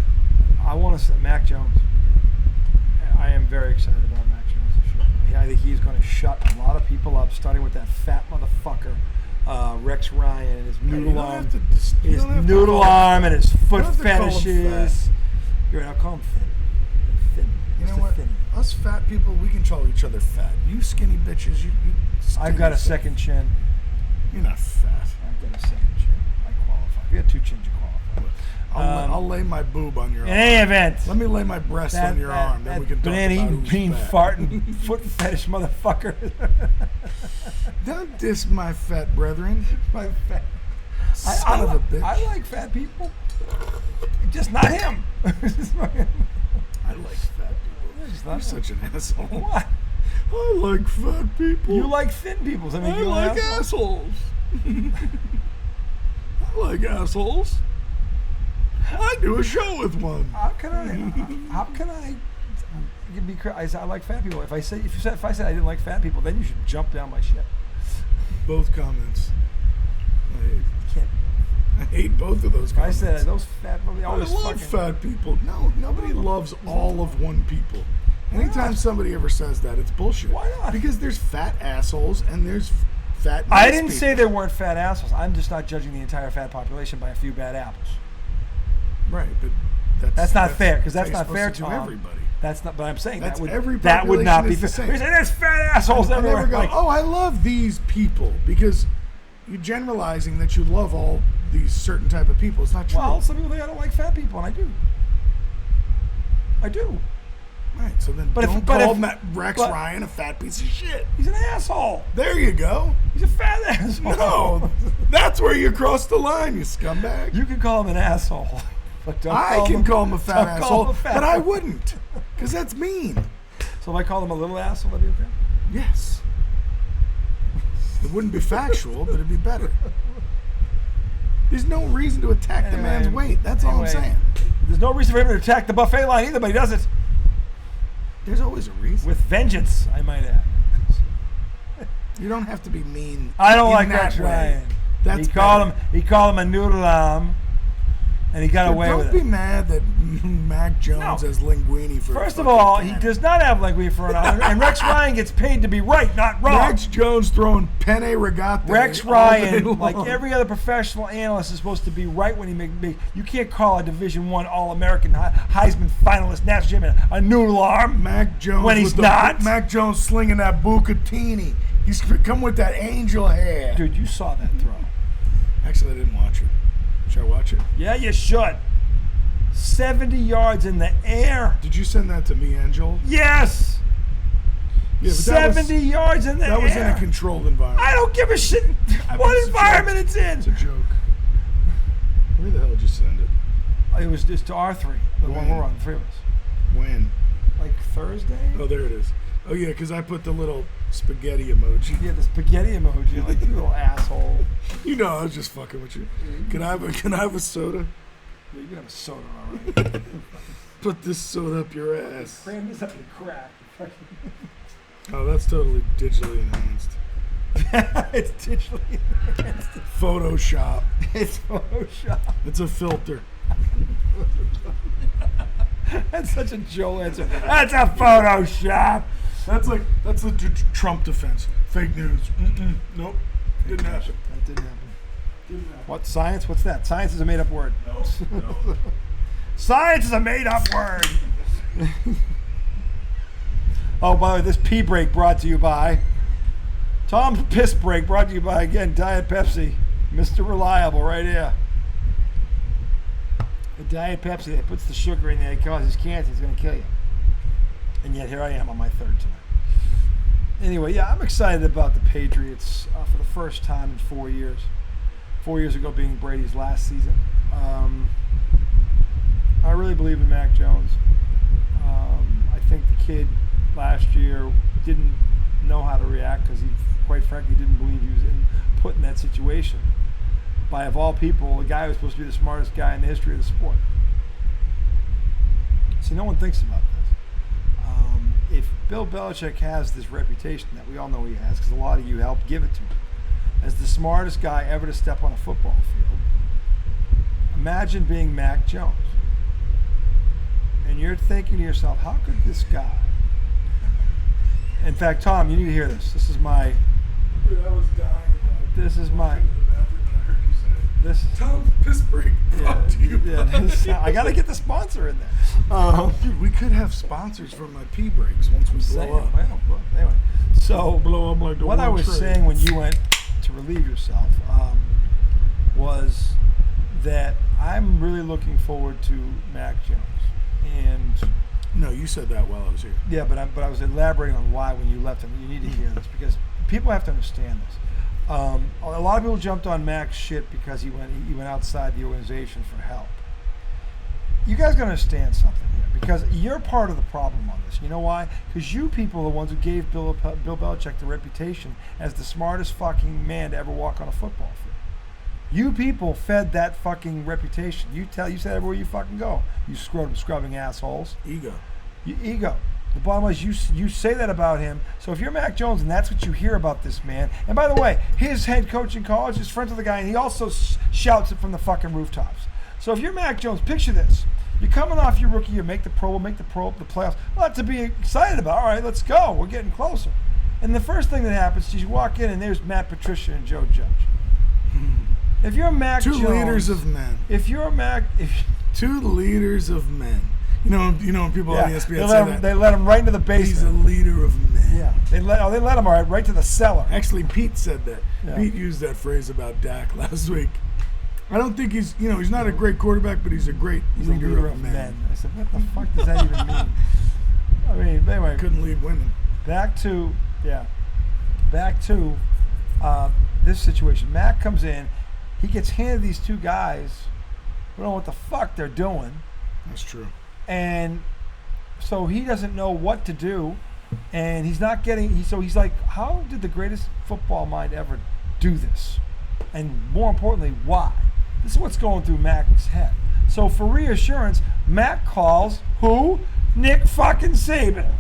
I want to Mac Jones. I am very excited about Mac Jones this year. I think he's going to shut a lot of people up, starting with that fat motherfucker, Rex Ryan, and his noodle arm, and his foot fetishes. You're right, I'll call him thin. You know what? Us fat people, we can call each other fat. You skinny bitches, you I've got a second chin. You're not fat. I've got a second chin. I qualify. You got 2 chins, you qualify. I'll lay my boob on your arm. In any event. Let me lay my breast on your arm, then we can talk banana about eating, who's bean fat. farting, foot fetish motherfucker. Don't diss my fat brethren. My fat. Son of a bitch. I like fat people. Just not him. I like fat people. You're such an asshole. What? I like fat people. You like thin people. I You like assholes. I like assholes. I do a show with one. How can I be? I like fat people. If I said I didn't like fat people, then you should jump down my shit. Both comments. Can't. I hate both of those comments. I said those fat people. They I always love fucking. fat people. No, nobody loves all of one people. Anytime somebody ever says that, it's bullshit. Why not? Because there's fat assholes and there's fat. I nice didn't people. say there weren't fat assholes. I'm just not judging the entire fat population by a few bad apples. Right, but That's not fair, because that's how not you're fair supposed to to everybody. That's not. But I'm saying That's that would every that would not be population is the fair. same. You say there's fat assholes I everywhere. never go, Like, oh, I love these people, because you're generalizing that you love all these certain type of people. It's not true. well, some people think I don't like fat people, and I do. I do. Right, so then But if- don't but call if- Rex but- Ryan a fat piece of shit. He's an asshole. There you go. He's a fat asshole. No, that's where you cross the line, you scumbag. You can call him an asshole. But don't I can call him a fat don't call asshole, him a fat but I wouldn't, because that's mean. So if I call him a little asshole, that'd be okay? Yes. It wouldn't be factual, but it'd be better. There's no reason to attack the man's weight. That's all I'm saying. There's no reason for him to attack the buffet line either, but he does it. There's always a reason. With vengeance, I might add. You don't have to be mean. I don't in like that Rex way. Ryan. That's He called him a noodle arm, and he got away Don't with be it. mad that Mac Jones No. has linguine for. First of fucking all, he penne. does not have linguine for an honor, and Rex Ryan gets paid to be right, not wrong. Rex Jones throwing penne rigate. Rex all day Ryan, like long. every other professional analyst, is supposed to be right when he make. You can't call a Division I All-American Heisman finalist national champion a noodle arm. Mac Jones when he's with not. Mac Jones slinging that Bucatini. He's come with that angel hair. Dude, you saw that throw. Actually, I didn't watch it. Should I watch it? Yeah, you should. 70 yards in the air. Did you send that to me, Angel? Yes. Yeah, but 70 yards in the air. That was in a controlled environment. I don't give a shit I mean, what it's a environment joke. it's in. It's a joke. Where the hell did you send it? It was just to R3, the one we're on, the three of us. When? Like Thursday? Oh, there it is. Oh, yeah, because I put the little spaghetti emoji. Yeah, the spaghetti emoji. Like, you little asshole. You know, I was just fucking with you. Can I have a soda? Yeah, you can have a soda, all right. Put this soda up your ass. Cram this up your crack. Oh, that's totally digitally enhanced. It's digitally enhanced. Photoshop. It's Photoshop. It's a filter. That's such a Joel answer. That's a Photoshop. That's the Trump defense. Fake news. Nope. Didn't happen. That didn't happen. What, science? What's that? Science is a made-up word. No. Science is a made-up word. Oh, by the way, this pee break brought to you by Tom's piss break brought to you by, again, Diet Pepsi. Mr. Reliable right here. The Diet Pepsi that puts the sugar in there, it causes cancer, it's going to kill you. And yet here I am on my third tonight. Anyway, yeah, I'm excited about the Patriots for the first time in 4 years. 4 years ago being Brady's last season. I really believe in Mac Jones. I think the kid last year didn't know how to react because he, quite frankly, didn't believe he was put in that situation. by, of all people, the guy who's supposed to be the smartest guy in the history of the sport. See, no one thinks about this. If Bill Belichick has this reputation that we all know he has, because a lot of you helped give it to him, as the smartest guy ever to step on a football field, imagine being Mac Jones. And you're thinking to yourself, how could this guy... In fact, Tom, you need to hear this. This is my... Dude, I was dying. This is my... This Tom's piss break brought to you. I got to get the sponsor in there. Dude, we could have sponsors for my pee breaks once we blow up. Well, anyway. So, blow up like the what I was saying when you went to relieve yourself was that I'm really looking forward to Mac Jones. And no, you said that while I was here. yeah, but I was elaborating on why when you left, and you need to hear this because people have to understand this. A lot of people jumped on Mac's shit because he went outside the organization for help. You guys gotta understand something here, because you're part of the problem on this. You know why? Because you people are the ones who gave Bill Belichick the reputation as the smartest fucking man to ever walk on a football field. You people fed that fucking reputation. You said everywhere you fucking go, you scrubbing assholes. Ego. Ego. The bottom line is you say that about him. So if you're Mac Jones and that's what you hear about this man, and by the way, his head coach in college is friends with the guy, and he also shouts it from the fucking rooftops. So if you're Mac Jones, picture this. You're coming off your rookie year, make the Pro Bowl, the playoffs. A lot to be excited about. All right, let's go. We're getting closer. And the first thing that happens is you walk in and there's Matt Patricia and Joe Judge. If you're Mac Jones, two leaders of men. If you're Mac, two leaders of men. You know when people on ESPN say that. They let him right into the basement. He's a leader of men. Yeah, they let him right to the cellar. Actually, Pete said that. Yeah. Pete used that phrase about Dak last week. I don't think he's not a great quarterback, but he's a great leader of men. I said, what the fuck does that even mean? I mean, anyway. Couldn't lead women. Back to this situation. Mac comes in. He gets handed these two guys who don't know what the fuck they're doing. That's true. And so he doesn't know what to do. And he's not getting... So he's like, how did the greatest football mind ever do this? And more importantly, why? This is what's going through Mac's head. So for reassurance, Mac calls who? Nick fucking Saban.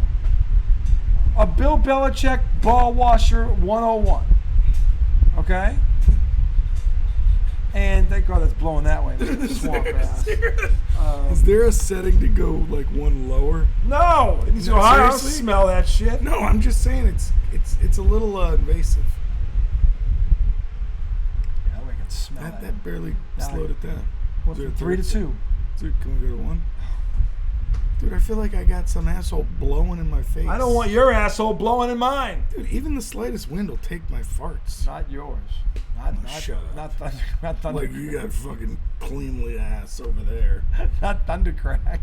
A Bill Belichick ball washer 101. Okay? And thank God that's blowing that way. Swamp ass. Is there a setting to go like one lower? No! It needs to go higher. I don't smell that shit. No, I'm just saying it's a little invasive. Yeah, we can smell that. That barely slowed it down. What's it, 3-2? Dude, can we go to 1? Dude, I feel like I got some asshole blowing in my face. I don't want your asshole blowing in mine. Dude, even the slightest wind will take my farts. Not yours. Shut up. Not Thunder. Like you got fucking cleanly ass over there. Not Thundercrack.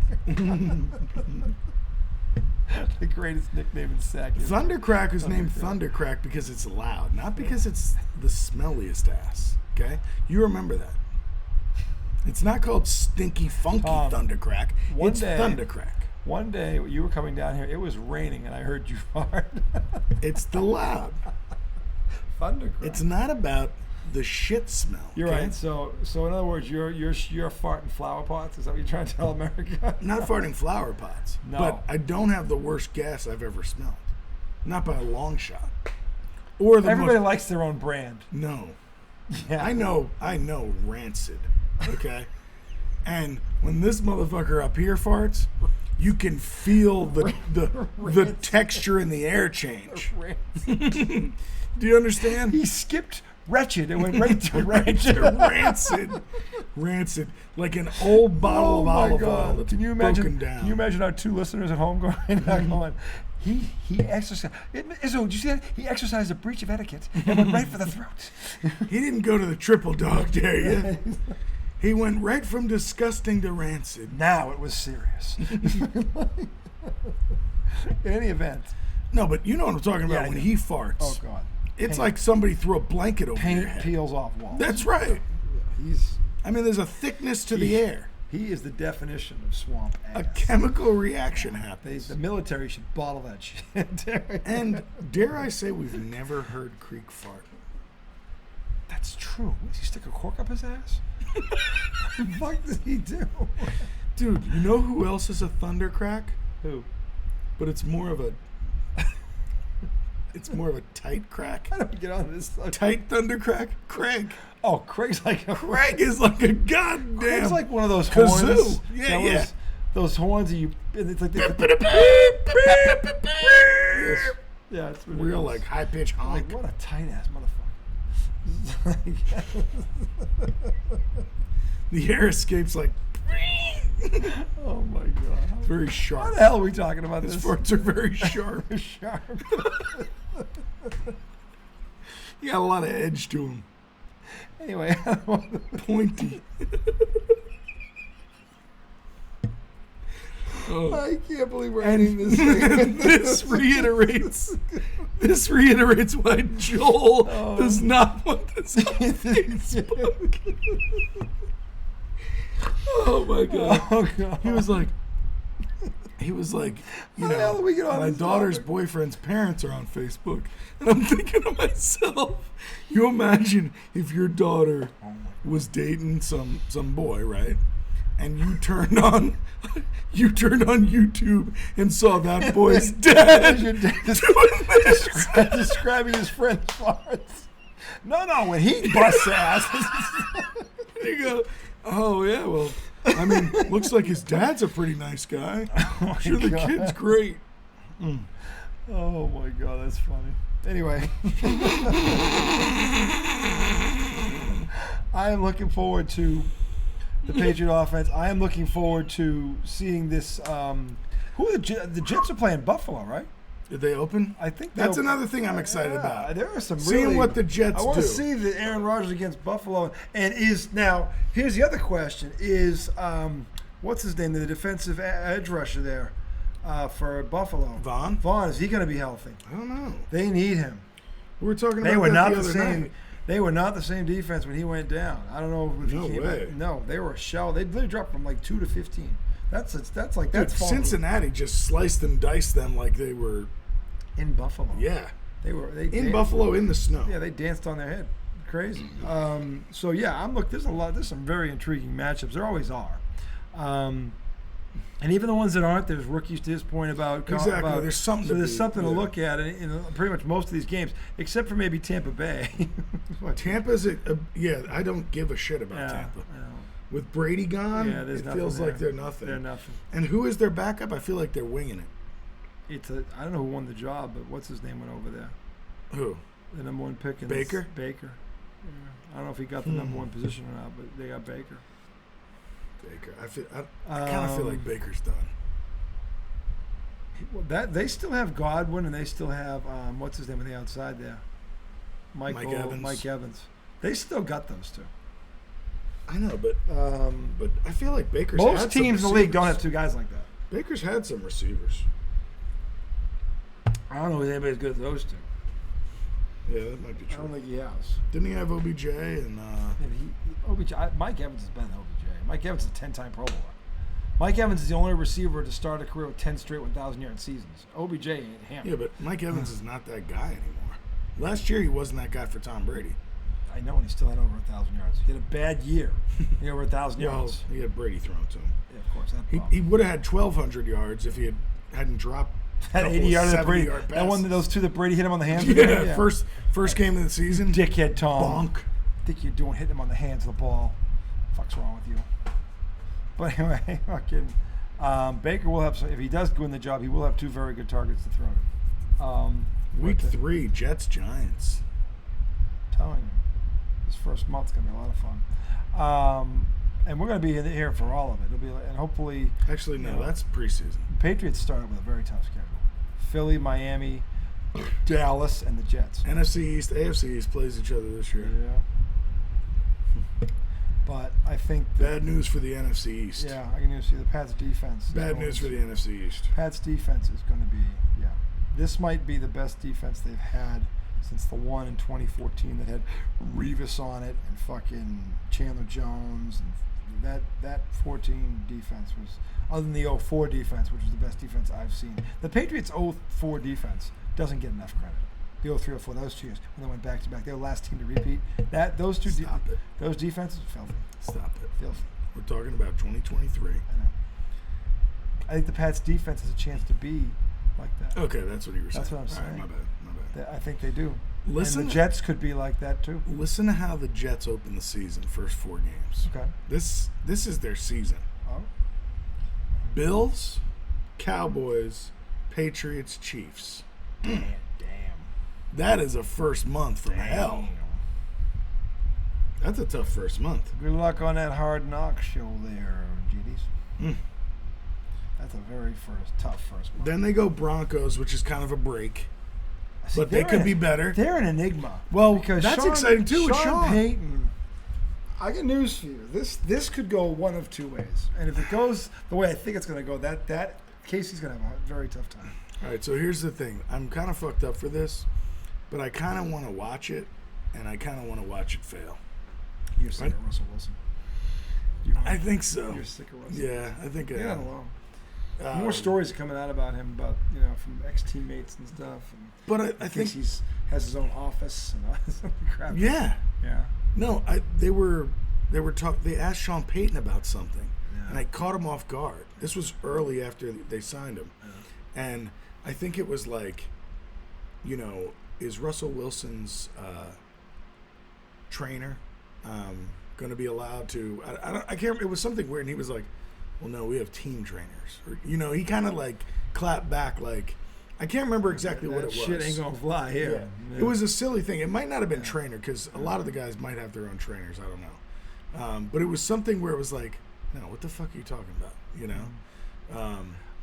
The greatest nickname in SEG. Thundercrack is named Thundercrack because it's loud, not because it's the smelliest ass. Okay? You remember that. It's not called Stinky Funky Thundercrack. It's Thundercrack. One day you were coming down here, it was raining, and I heard you fart. It's the loud. Thundercrack. It's not about the shit smell. You're right. So in other words, you're farting flower pots. Is that what you're trying to tell America? Not farting flower pots. No. But I don't have the worst gas I've ever smelled. Not by a long shot. Or everybody likes their own brand. No. Yeah. I know Rancid. Okay? And when this motherfucker up here farts, you can feel the texture in the air change. Do you understand? He skipped wretched and went right to rancid, like an old bottle of olive oil that's broken down. Can you imagine our two listeners at home going, he exercised. Izzo, did you see that? He exercised a breach of etiquette and went right for the throat. He didn't go to the triple dog dare you. He went right from disgusting to rancid. Now it was serious. In any event. No, but you know what I'm talking about when he farts. Oh, God. It's like somebody threw a blanket over your head. Paint peels off walls. That's right. Yeah, there's a thickness to the air. He is the definition of swamp ass. A chemical reaction happens. The military should bottle that shit. And dare I say we've never heard Creek fart. That's true. Does he stick a cork up his ass? What the fuck does he do? Dude, you know who else is a Thundercrack? Who? But it's more of a tight crack. I don't get on this subject. Tight Thundercrack? Craig. Oh, Craig's like a Craig is like a goddamn Craig's like one of those kazoo. horns. Yeah. Those horns that you. And it's like yeah, it's real like high pitch I'm honk. like, what a tight ass motherfucker. The air escapes like. Oh my god. It's very How sharp. the hell are we talking about His this? farts are very sharp. Sharp. You got a lot of edge to him. Anyway, Pointy. Oh. I can't believe we're ending this thing. This reiterates why Joel does not want this on Facebook. Oh my god. Oh god. He was like, you How the hell know, did we get on my this daughter's topic? boyfriend's parents are on Facebook. And I'm thinking to myself, you imagine if your daughter was dating some boy, right? And you turned on YouTube and saw that boy's dad Your dad is doing this. describing his friend's farts. No, when he busts ass. You go, oh yeah, well, I mean, looks like his dad's a pretty nice guy. I'm sure the God. kid's great. Oh my god, that's funny. Anyway, I am looking forward to the Patriot offense. I am looking forward to seeing this. Who are the Jets are playing Buffalo, right? Did they open? I think That's they'll- another thing I'm excited about. There are some Seeing really, what the Jets I want do. to see the Aaron Rodgers against Buffalo. And now here's the other question: is what's his name? The defensive edge rusher there for Buffalo. Vaughn? Is he going to be healthy? I don't know. They need him. We were talking They about were that not the the other same. night. They were not the same defense when he went down. I don't know if No he came way. back. No, they were a shell. They dropped from like 2 to 15. That's Dude, falling Cincinnati just sliced and diced them like they were. in Buffalo. Yeah. They In Buffalo in the snow. Yeah, they danced on their head. Crazy. So yeah, there's some very intriguing matchups. There always are. And even the ones that aren't, there's rookies to his point about Exactly. There's something So to there's something to yeah. look at in pretty much most of these games, except for maybe Tampa Bay. Tampa's yeah, I don't give a shit about Tampa. With Brady gone, Yeah, there's it nothing feels there. like they're nothing. They're nothing. And who is their backup? I feel like they're winging it. I don't know who won the job, but what's his name went over there? Who? The number one pick. Baker? Baker. Yeah. I don't know if he got the number one position or not, but they got Baker. Baker. I kind of feel like Baker's done. Well, that they still have Godwin, and they still have what's his name on the outside there, Mike Evans. Mike Evans. They still got those two. I know, but I feel like Baker's Most had some teams in the league don't receivers. have two guys like that. Baker's had some receivers. I don't know if anybody's good at those two. Yeah, that might be I don't true. think he has. Didn't he have OBJ and Mike Evans is better than OBJ. Mike Evans is a 10-time Pro Bowler. Mike Evans is the only receiver to start a career with 10 straight 1,000-yard seasons. OBJ ain't him. yeah, but Mike Evans is not that guy anymore. Last year he wasn't that guy for Tom Brady. I know, and he still had over 1,000 yards. He had a bad year. He had over 1,000 Well, yards. he had Brady thrown to him. Yeah, of course. He would have had 1,200 yards if he hadn't dropped That 80 yard that Brady. 70-yard That one, passes. those two that Brady hit him on the hands. Yeah, first game of the season. Dickhead Tom. Bonk. Think you're doing hitting him on the hands of the ball. Fuck's wrong with you? But anyway, fucking Baker will have some, if he does win the job, he will have two very good targets to throw to. Week 3, Jets Giants. Telling you, this first month's gonna be a lot of fun. And we're gonna be here for all of it. It'll be, and hopefully, Actually, no, that's preseason. Patriots started with a very tough schedule: Philly, Miami, Dallas, and the Jets. NFC East, AFC East plays each other this year. Yeah. But I think Bad news for the NFC East. yeah, I can see the Pats defense. is Bad going news to- for the NFC East. Pats defense is going to be, yeah. This might be the best defense they've had since the one in 2014 that had Revis on it and fucking Chandler Jones. And that 14 defense was, other than the 04 defense, which was the best defense I've seen. The Patriots 04 defense doesn't get enough credit. the 03-04, those 2 years when they went back to back. They were the last team to repeat. Those defenses filthy. Stop it. Filthy. We're talking about 2023. I know. I think the Pats' defense has a chance to be like that. Okay, that's what you were saying. That's what I'm saying. All right, my bad. I think they do. Listen, and the Jets could be like that too. Listen to how the Jets open the season, first 4 games. Okay. This is their season. Oh. Bills, Cowboys, Patriots, Chiefs. Damn. That is a first month from hell. That's a tough first month. Good luck on that Hard Knock show there, GDs. That's a very tough first month. Then they go Broncos, which is kind of a break. See, But they could be better. They're an enigma. Well, because that's exciting too with Sean Payton. I got news for you. This could go one of 2 ways, and if it goes the way I think it's going to go, that Casey's going to have a very tough time. All right, so here's the thing. I'm kind of fucked up for this, but I kind of want to watch it, and I kind of want to watch it fail. You're sick of Russell Wilson. I think so. You're sick of Russell. Yeah, I think I You're am. not alone. More stories are coming out about him, from ex-teammates and stuff. And but I think he has his own office and all this other crap. Yeah. Yeah. No, they asked Sean Payton about something, and I caught him off guard. This was early after they signed him, and I think it was like, is Russell Wilson's trainer going to be allowed to? I can't. It was something weird, and he was like, "Well, no, we have team trainers." Or, he kind of like clapped back, like I can't remember exactly what it was. Shit ain't gonna fly here. Yeah. It was a silly thing. It might not have been trainer because a lot of the guys might have their own trainers. I don't know, but it was something where it was like, "No, what the fuck are you talking about?"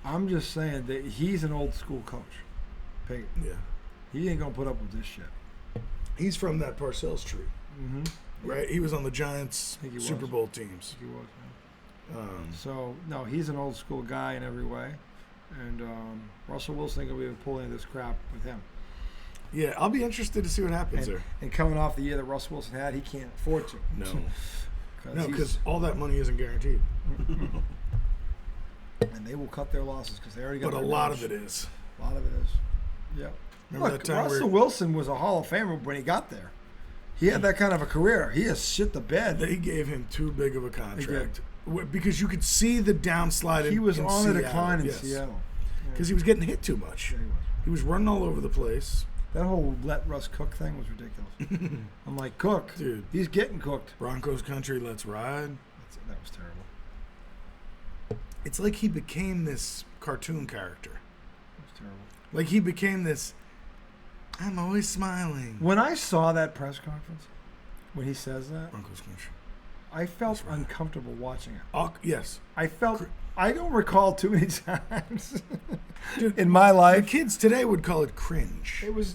I'm just saying that he's an old school coach. Payton. Yeah. He ain't gonna put up with this shit. He's from that Parcells tree. Mm-hmm. Right? He was on the Giants he Super was. Bowl teams. He was, man. So, no, he's an old school guy in every way. And Russell Wilson ain't going to be able to pull any of this crap with him. Yeah, I'll be interested to see what happens there. And coming off the year that Russell Wilson had, he can't afford to. No. No, because all that money isn't guaranteed. And they will cut their losses because they already got But a lot of it is. A lot of it is. Yep. Remember Look, that time Russell Wilson was a Hall of Famer when he got there. He had that kind of a career. He has shit the bed. They gave him too big of a contract because you could see the downslide. He was in on Seattle. the decline in Seattle because he was getting hit too much. Yeah, he was running all over the place. That whole let Russ cook thing was ridiculous. I'm like, cook, dude. He's getting cooked. Broncos country, let's ride. That was terrible. It's like he became this cartoon character. It was terrible. Like he became this. I'm always smiling. When I saw that press conference, when he says that, Broncos country, I felt uncomfortable watching it. Yes. I don't recall too many times dude, in my life. The kids today would call it cringe. It was,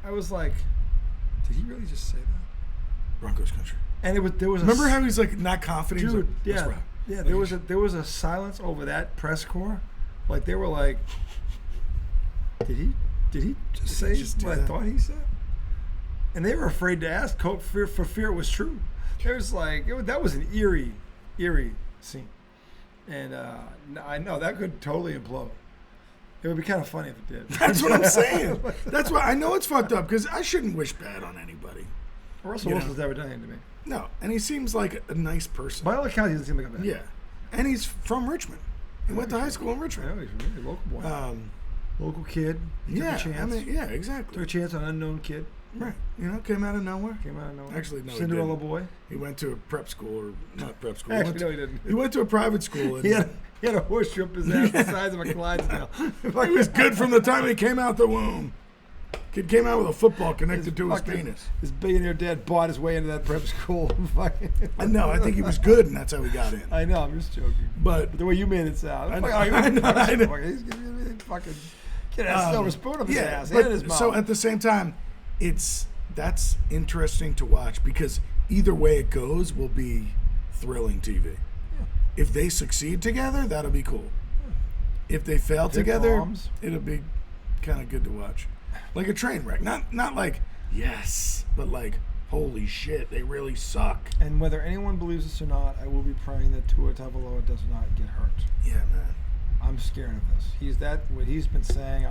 I was like, did he really just say that? Broncos country. And there was. Remember how he's like not confident? Dude, he's like, yeah. There was a silence over that press corps. Like they were like, did he just say what I thought he said? And they were afraid to ask for fear it was true. It was like that was an eerie scene, and I know that could totally implode. It would be kind of funny if it did. That's what I'm saying. That's why I know it's fucked up because I shouldn't wish bad on anybody. Russell Wilson's never done anything to me. No, and he seems like a nice person. By all accounts, he doesn't seem like a bad. Yeah, and he's from Richmond. He went to high school in Richmond. I know, he's a really local boy. Local kid. He took a chance. Exactly. Took a chance on an unknown kid. Right. Came out of nowhere. Actually, no. Cinderella boy. He went to a prep school, or not prep school. Actually, no, he didn't. He went to a private school. And he had a horse up his ass the size of a Clydesdale. He was good from the time he came out the womb. Kid came out with a football connected to his penis. His billionaire dad bought his way into that prep school. I know. I think he was good, and that's how he got in. I know. I'm just joking. But the way you made it sound, I know. He's fucking get a silver spoon up his ass. But, in his mouth. So at the same time, that's interesting to watch because either way it goes will be thrilling TV. Yeah. If they succeed together, that'll be cool. Yeah. If they fail together, it'll be kind of good to watch. Like a train wreck. Not like, yes, but like, holy shit, they really suck. And whether anyone believes this or not, I will be praying that Tua Tagovailoa does not get hurt. Yeah, man. I'm scared of this. What he's been saying.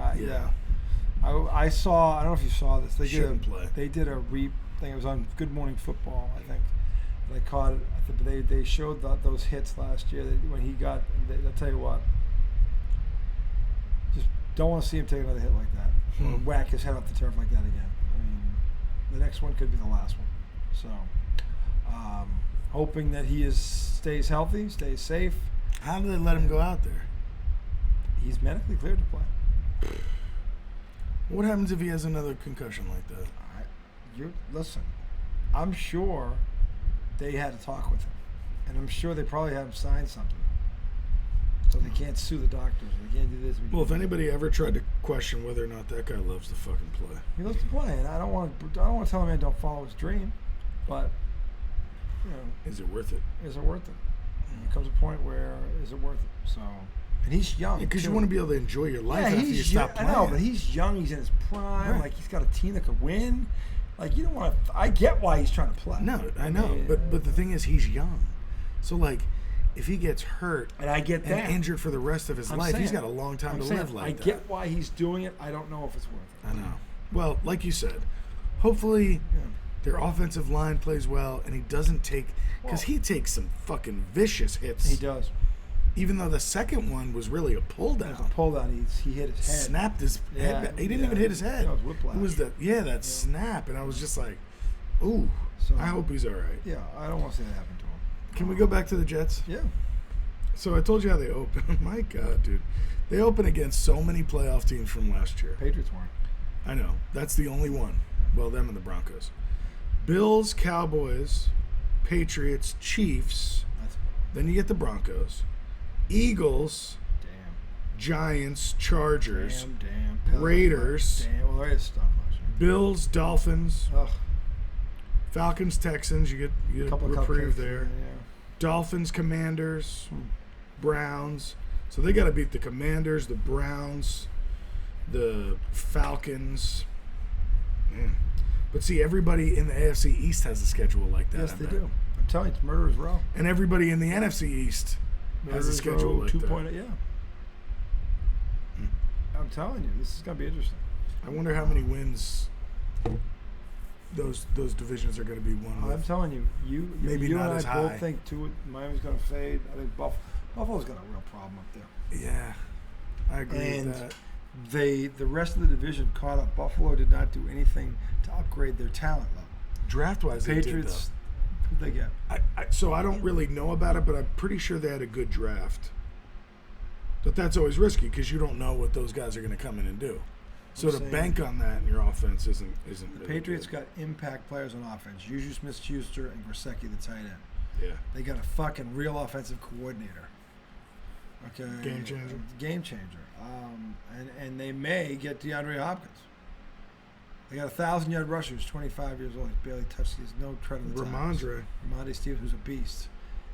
I saw. I don't know if you saw this. They Shouldn't play. They did a thing. It was on Good Morning Football, I think. They caught it. They showed those hits last year when he got. I'll tell you what. Just don't want to see him take another hit like that, or whack his head off the turf like that again. I mean, the next one could be the last one. So, hoping that he stays healthy, stays safe. How do they let him go out there? He's medically cleared to play. What happens if he has another concussion like that? Listen, I'm sure they had to talk with him, and I'm sure they probably had him sign something, so they can't sue the doctors. They can't do this. Well, if anybody ever tried to question whether or not that guy loves to fucking play, he loves to play, and I don't want to tell him man don't follow his dream, but is it worth it? Is it worth it? There comes a point where is it worth it? So. And he's young. Because you want to be able to enjoy your life after you stop playing. I know, but he's young. He's in his prime. Right. Like, he's got a team that could win. Like, you don't want to. I get why he's trying to play. No, I know. But the thing is, he's young. So, like, if he gets hurt and I get that. And injured for the rest of his life, he's got a long time to live like that. I get why he's doing it. I don't know if it's worth it. I know. Well, like you said, hopefully their offensive line plays well and he doesn't take. Because he takes some fucking vicious hits. He does. Even though the second one was really a pull down. It was a pull down. He hit his head. Snapped his head back. He didn't even hit his head. It was whiplash. It was that snap. And I was just like, ooh, so, I hope he's all right. Yeah, I don't want to see that happen to him. Can we go back to the Jets? Yeah. So I told you how they open. My God, dude. They open against so many playoff teams from last year. Patriots weren't. I know. That's the only one. Well, them and the Broncos. Bills, Cowboys, Patriots, Chiefs. Then you get the Broncos. Eagles, Giants, Chargers, Raiders, Well, Raiders stunk last year. Bills, Dolphins, Ugh. Falcons, Texans. You get a reprieve there. Yeah. Dolphins, Commanders, Browns. So they got to beat the Commanders, the Browns, the Falcons. Man. But see, everybody in the AFC East has a schedule like that. Yes, they do. I'm telling you, it's murderer's row. And everybody in the NFC East has a schedule like 2.0, that. Yeah. I'm telling you, this is going to be interesting. I wonder how many wins those divisions are going to be won with. I'm telling you, Maybe you not and as I both high. think Miami's going to fade. I think Buffalo's got a real problem up there. Yeah, I agree with that. The rest of the division caught up. Buffalo did not do anything to upgrade their talent level. Draft-wise, Patriots, who'd they get? So I don't really know about it, but I'm pretty sure they had a good draft. But that's always risky because you don't know what those guys are going to come in and do. So to bank on that in your offense isn't The really Patriots good. got impact players on offense. Juju Smith-Schuster and Grosecki, the tight end. Yeah. They got a fucking real offensive coordinator. Okay. Game changer. Game changer. And they may get DeAndre Hopkins. They got 1,000-yard rushers, 25 years old. He's barely touched. He's no tread on the tires. Ramondre Stevens, who's a beast.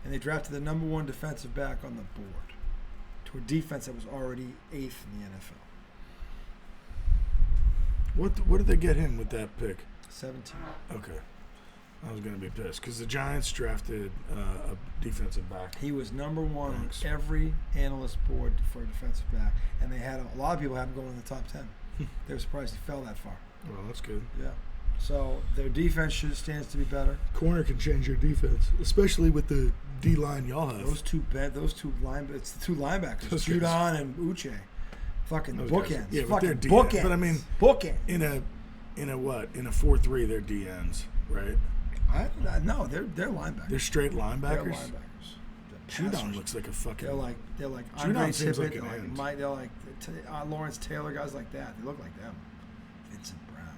And they drafted the number one defensive back on the board to a defense that was already 8th in the NFL. What did they get him with that pick? 17. Okay. I was going to be pissed because the Giants drafted a defensive back. He was number one on every analyst board for a defensive back, and they had a lot of people had him going in the top 10. They were surprised he fell that far. Well, that's good. Yeah. So their defense stands to be better. Corner can change your defense, especially with the D line y'all have. It's the two linebackers, Judon and Uche. Fucking bookends. Yeah, fucking they're DNs. bookends. But I mean, bookend. In a 4-3, they're DNs, right? No, they're linebackers. They're straight linebackers. They're linebackers. Judon looks like a fucking. They're like Andre Andre seems like Tippett. an end. They're like Lawrence Taylor, guys like that. They look like them. Vincent Brown.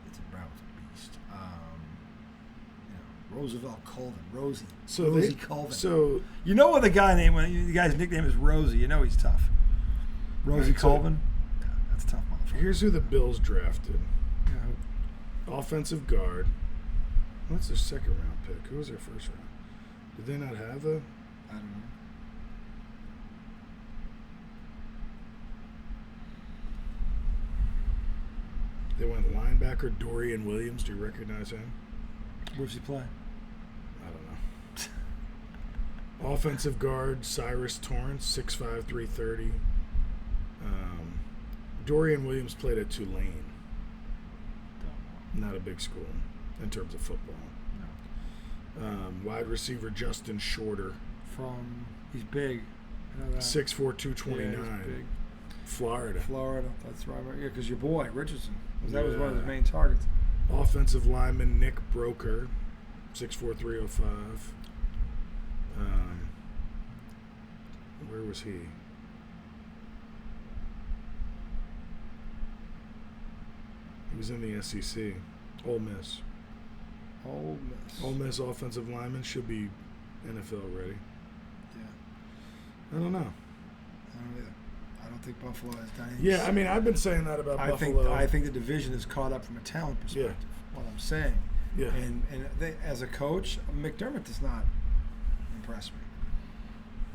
Vincent Brown was a beast. Roosevelt Colvin, Rosie Colvin. So you know what the guy's nickname is Rosie. You know he's tough. Rosie Colvin. Yeah, that's a tough motherfucker. Here's who the Bills drafted. Offensive guard. What's their second round pick? Who was their first round? Did they not have a? I don't know. They went linebacker Dorian Williams. Do you recognize him? Where's he play? I don't know. Offensive guard Cyrus Torrance, 6'5", 330. Dorian Williams played at Tulane. Not a big school in terms of football. No. Wide receiver Justin Shorter. He's big. I know that. 6'4", 229. Yeah, he's big. Florida. That's right. Yeah, because your boy, Richardson. That was one of Yeah. his main targets. Offensive lineman Nick Broker, 6'4", 305. Where was he? He was in the SEC. Ole Miss. Ole Miss offensive lineman should be NFL ready. Yeah. I don't know. I don't either. I don't think Buffalo has done anything. Yeah, I mean, I've been saying that about Buffalo. I think the division is caught up from a talent perspective. What I'm saying. Yeah. And as a coach, McDermott does not impress me.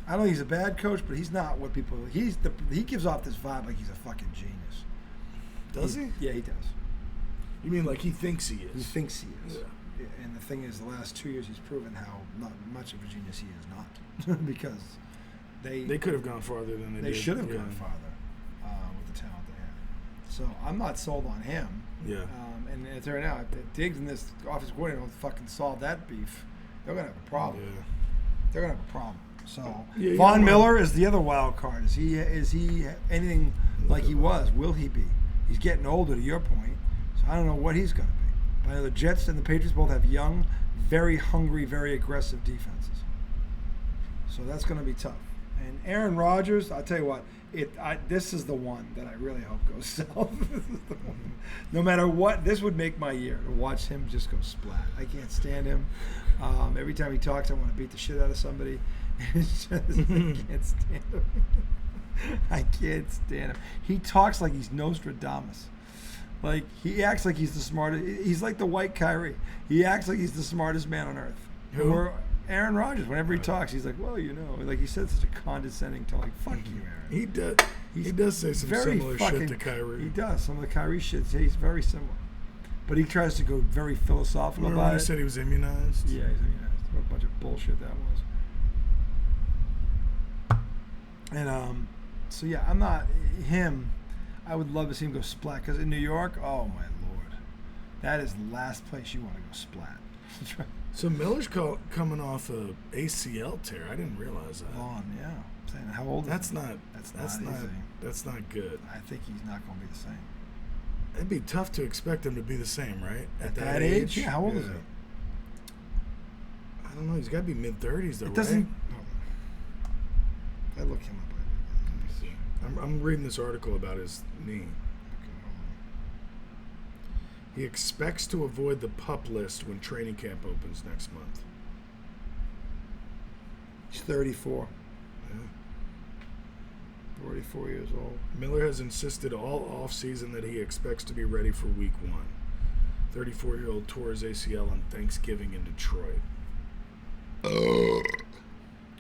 I don't think he's a bad coach, but he's not what people. He gives off this vibe like he's a fucking genius. Does he? Yeah, he does. You mean like he thinks he is? He thinks he is. Yeah. And the thing is, the last 2 years he's proven how not much of a genius he is not, because they could have gone farther than they did. They should have gone farther with the talent they had. So I'm not sold on him. Yeah. And it's right now, if Diggs and this offensive coordinator don't fucking solve that beef, they're gonna have a problem. Yeah. They're gonna have a problem. So Yeah, Von Miller is the other wild card. Is he anything like he was? Will he be? He's getting older, to your point. So I don't know what he's gonna be. But the Jets and the Patriots both have young, very hungry, very aggressive defenses. So that's gonna be tough. And Aaron Rodgers, I'll tell you what, this is the one that I really hope goes south. This is the one. No matter what, this would make my year to watch him just go splat. I can't stand him. Every time he talks, I want to beat the shit out of somebody. It's just, I can't stand him. I can't stand him. He talks like he's Nostradamus. Like, he acts like he's the smartest. He's like the white Kyrie. He acts like he's the smartest man on earth. Who? Or Aaron Rodgers. Whenever he talks, he's like, well, you know. Like, he said such a condescending tone. Like, fuck you, Aaron. He does. He does say some very similar fucking, shit to Kyrie. He does. Some of the Kyrie shit, he's very similar. But he tries to go very philosophical Remember about when it. he said he was immunized? Yeah, he's immunized. What a bunch of bullshit that was. And, so yeah, I'm not him. I would love to see him go splat. Because in New York, oh my lord. That is the last place you want to go splat. So Miller's coming off a ACL tear. I didn't realize that. On, yeah. I'm saying, how old is That's he? not. easy. That's not good. I think he's not going to be the same. It'd be tough to expect him to be the same, right? At that age? Yeah, how old is he? I don't know. He's got to be mid-30s, though, It doesn't. right? I look him up. Let me see. I'm reading this article about his knee. Okay, hold on. He expects to avoid the PUP list when training camp opens next month. He's 34. Yeah. 44 years old. Miller has insisted all offseason that he expects to be ready for week 1. 34-year-old tore his ACL on Thanksgiving in Detroit.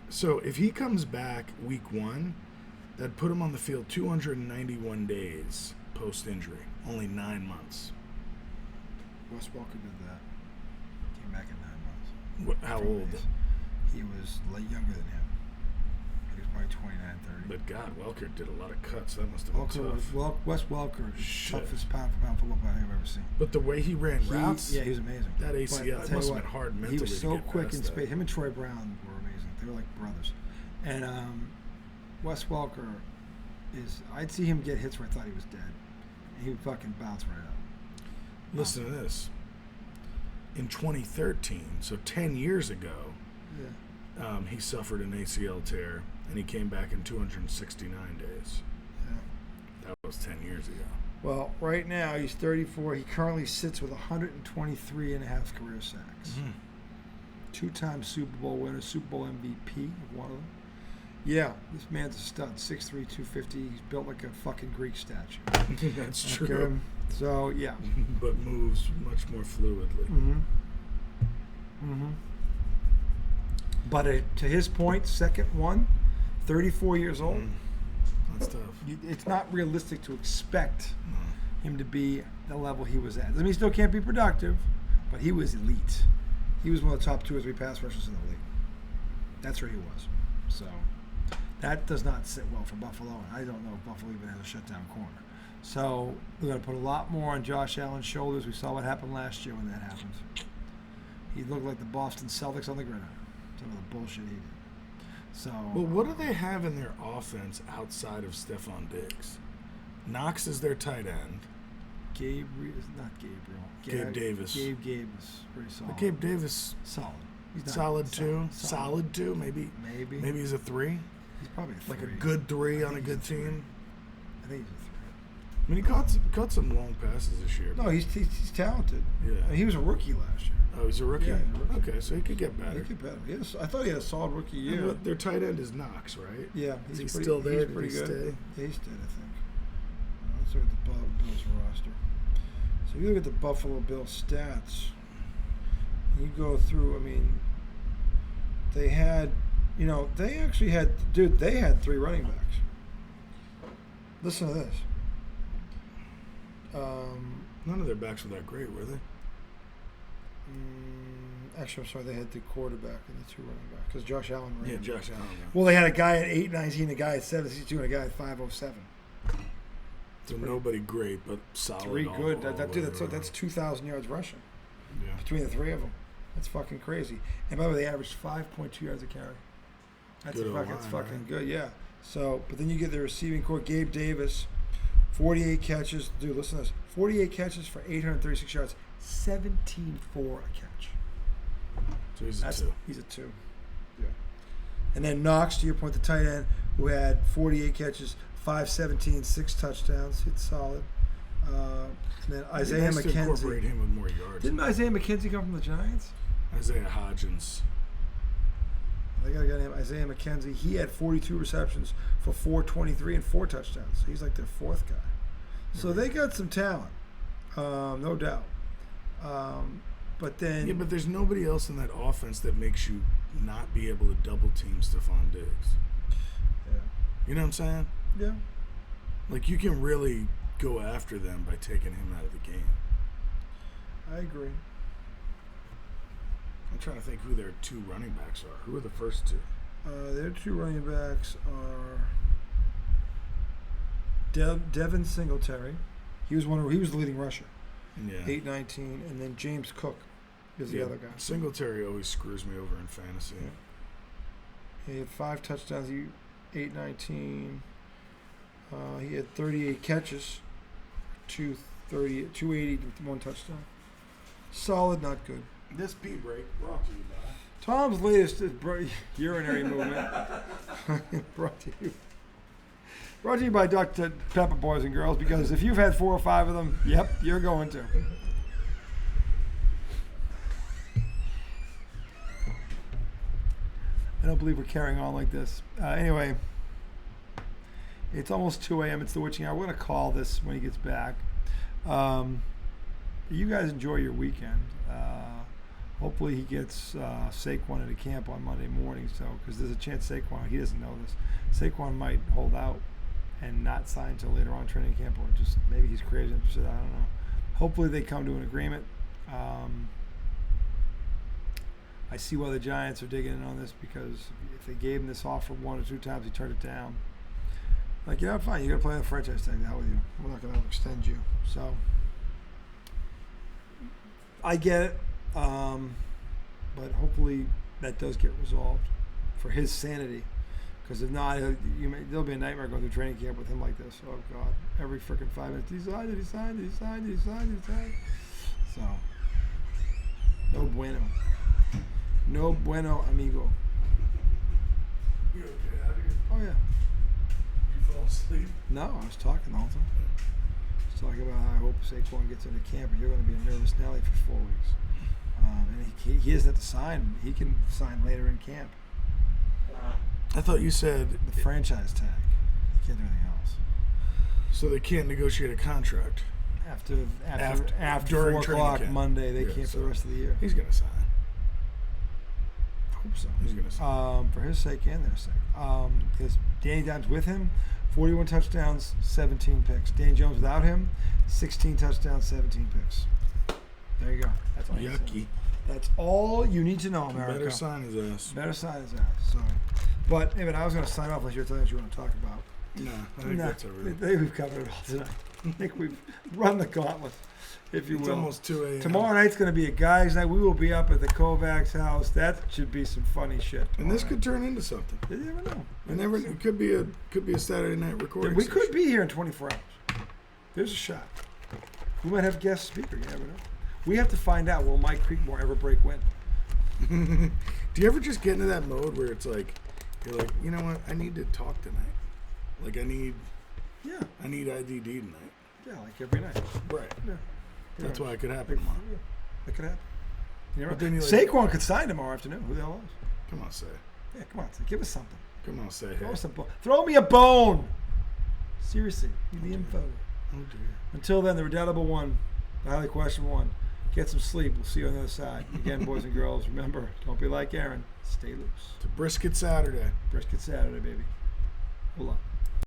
So if he comes back week 1, that'd put him on the field 291 days post-injury. Only 9 months. Wes Welker did that. Came back in 9 months. How old? He was younger than him. He was probably 29, 30. But God, Welker did a lot of cuts. That must have been tough. Wes Welker is Shit. the toughest pound-for-pound football player I've ever seen. But the way he ran routes, Yeah, he was amazing. that But ACL, I'll it tell must you have been hard mentally He was so to get quick past in that. space. Him and Troy Brown were amazing. They were like brothers. And Wes Welker I'd see him get hits where I thought he was dead. And he would fucking bounce right up. Listen to this. In 2013, so 10 years ago, Yeah. he suffered an ACL tear, and he came back in 269 days. Yeah. That was 10 years ago. Well, right now he's 34. He currently sits with 123 and a half career sacks. Mm-hmm. 2-time Super Bowl winner, Super Bowl MVP of one of them. Yeah, this man's a stud. 6'3", 250. He's built like a fucking Greek statue. That's Okay? true. So, yeah. But moves much more fluidly. Mm-hmm. Mm-hmm. But to his point, second one, 34 years old. That's tough. It's not realistic to expect No. him to be the level he was at. I mean, he still can't be productive, but he was elite. He was one of the top 2 or 3 pass rushers in the league. That's where he was. So that does not sit well for Buffalo. And I don't know if Buffalo even has a shutdown corner. So we're going to put a lot more on Josh Allen's shoulders. We saw what happened last year when that happens. He looked like the Boston Celtics on the gridiron. Some of the bullshit he did. So. Well, what do they have in their offense outside of Stephon Diggs? Knox is their tight end. Gabe Davis. Gabe is pretty solid. But Gabe Davis, solid. He's not solid too. Solid. Solid too. Maybe he's a 3. He's probably a 3. Like a good 3 on a good team. I think he's a 3. I mean, he caught some long passes this year. No, he's talented. Yeah. I mean, he was a rookie last year. Oh, he's a rookie? Yeah, he's a rookie. Okay, so he could get better. He could better. I thought he had a solid rookie year. But their tight end is Knox, right? Yeah. Is he still there? He's Did pretty he good. stay? Yeah, he stayed, I think. Let's look at the Bills roster. So if you look at the Buffalo Bills stats, you go through, I mean, they had 3 running backs. Listen to this. None of their backs were that great, were they? Actually, I'm sorry. They had the quarterback and the 2 running backs because Josh Allen ran. Yeah, Josh Allen. Well, they had a guy at 8'19", a guy at 7'62", and a guy at 5'07". So nobody great, but solid. 3 good. Dude, That's 2,000 yards rushing yeah. between the 3 of them. That's fucking crazy. And by the way, they averaged 5.2 yards a carry. That's fucking good. Yeah. So, but then you get the receiving core. Gabe Davis, 48 catches. Dude, listen to this. 48 catches for 836 yards. 17-4 a catch. So he's a 2. He's a 2. Yeah. And then Knox, to your point, the tight end, who had 48 catches, 517, 6 touchdowns. It's solid. And then Isaiah McKenzie. Incorporate him with more yards. Didn't Isaiah McKenzie come from the Giants? Isaiah Hodgins. They got a guy named Isaiah McKenzie. He had 42 receptions for 423 and 4 touchdowns. So he's like their 4th guy. So they got some talent, no doubt. But then... Yeah, but there's nobody else in that offense that makes you not be able to double team Stephon Diggs. Yeah. You know what I'm saying? Yeah. Like, you can really go after them by taking him out of the game. I agree. I'm trying to think who their 2 running backs are. Who are the first 2? Their 2 running backs are Devin Singletary. He was the leading rusher. Yeah. 8-19, and then James Cook is the other guy. Singletary always screws me over in fantasy. Yeah. He had 5 touchdowns. 8-19. He had 38 catches, 280 with 1 touchdown. Solid, not good. This beat break brought to you by Tom's latest urinary movement. brought to you by Dr. Pepper, boys and girls, because if you've had 4 or 5 of them, yep, you're going to. I don't believe we're carrying on like this. Anyway, it's almost 2 a.m. It's the witching hour. We're going to call this when he gets back. You guys enjoy your weekend. Hopefully he gets Saquon into camp on Monday morning, because there's a chance Saquon, he doesn't know this, Saquon might hold out and not sign until later on training camp, or just maybe he's crazy interested, I don't know. Hopefully they come to an agreement. I see why the Giants are digging in on this, because if they gave him this offer 1 or 2 times, he turned it down. Like, fine, you're going to play the franchise tag, the hell with you. We're not going to extend you. So, I get it. But hopefully that does get resolved for his sanity. Because if not, there'll be a nightmare going through training camp with him like this. Oh, God. Every freaking 5 minutes. He signed. So, no bueno. No bueno, amigo. You okay out here? Oh, yeah. You fall asleep? No, I was talking the whole time. I was talking about how I hope Saquon gets into camp, and you're going to be a nervous Nelly for 4 weeks. And he doesn't have to sign. He can sign later in camp. I thought you said The franchise tag. He can't do anything else. so they can't negotiate a contract. After during 4 training o'clock camp. Monday, they Yeah, can't so for the rest of the year. He's gonna sign. I hope so. He's gonna sign. For his sake and their sake. Because Danny Dimes with him, 41 touchdowns, 17 picks. Danny Jones without him, 16 touchdowns, 17 picks. There you go. That's all. Yucky. That's all you need to know, America. Better sign his ass. Better sign his ass. So, but anyway, I was going to sign off unless you're telling us you want to talk about. Nah, I think that's everything. I think we've covered it all tonight. I think we've run the gauntlet, if you It's will. almost 2 a.m. Tomorrow night's going to be a guys' night. We will be up at the Kovacs house. That should be some funny shit. And this tomorrow could turn into something. night. You never know. It could be a Saturday night recording. We session. could be here in 24 hours. There's a shot. We might have guest speaker. You never know. We have to find out, will Mike Creekmore ever break wind? Do you ever just get into that mode where it's like, you're like, you know what? I need to talk tonight. Like I need IDD tonight. Yeah, like every night. Right. Yeah. That's why it could happen tomorrow. That could happen. You know, But then you're like- Saquon could sign tomorrow afternoon. Who the hell knows? Come on, say. Yeah, come on. Give us something. Come on, say. Throw, Hey. us a Throw me a bone. Seriously. Give me the info. Oh dear. Until then, the redoubtable one, the highly questionable one. Get some sleep. We'll see you on the other side. Again, boys and girls, remember, don't be like Aaron. Stay loose. It's a brisket Saturday. Brisket Saturday, baby. Hold on.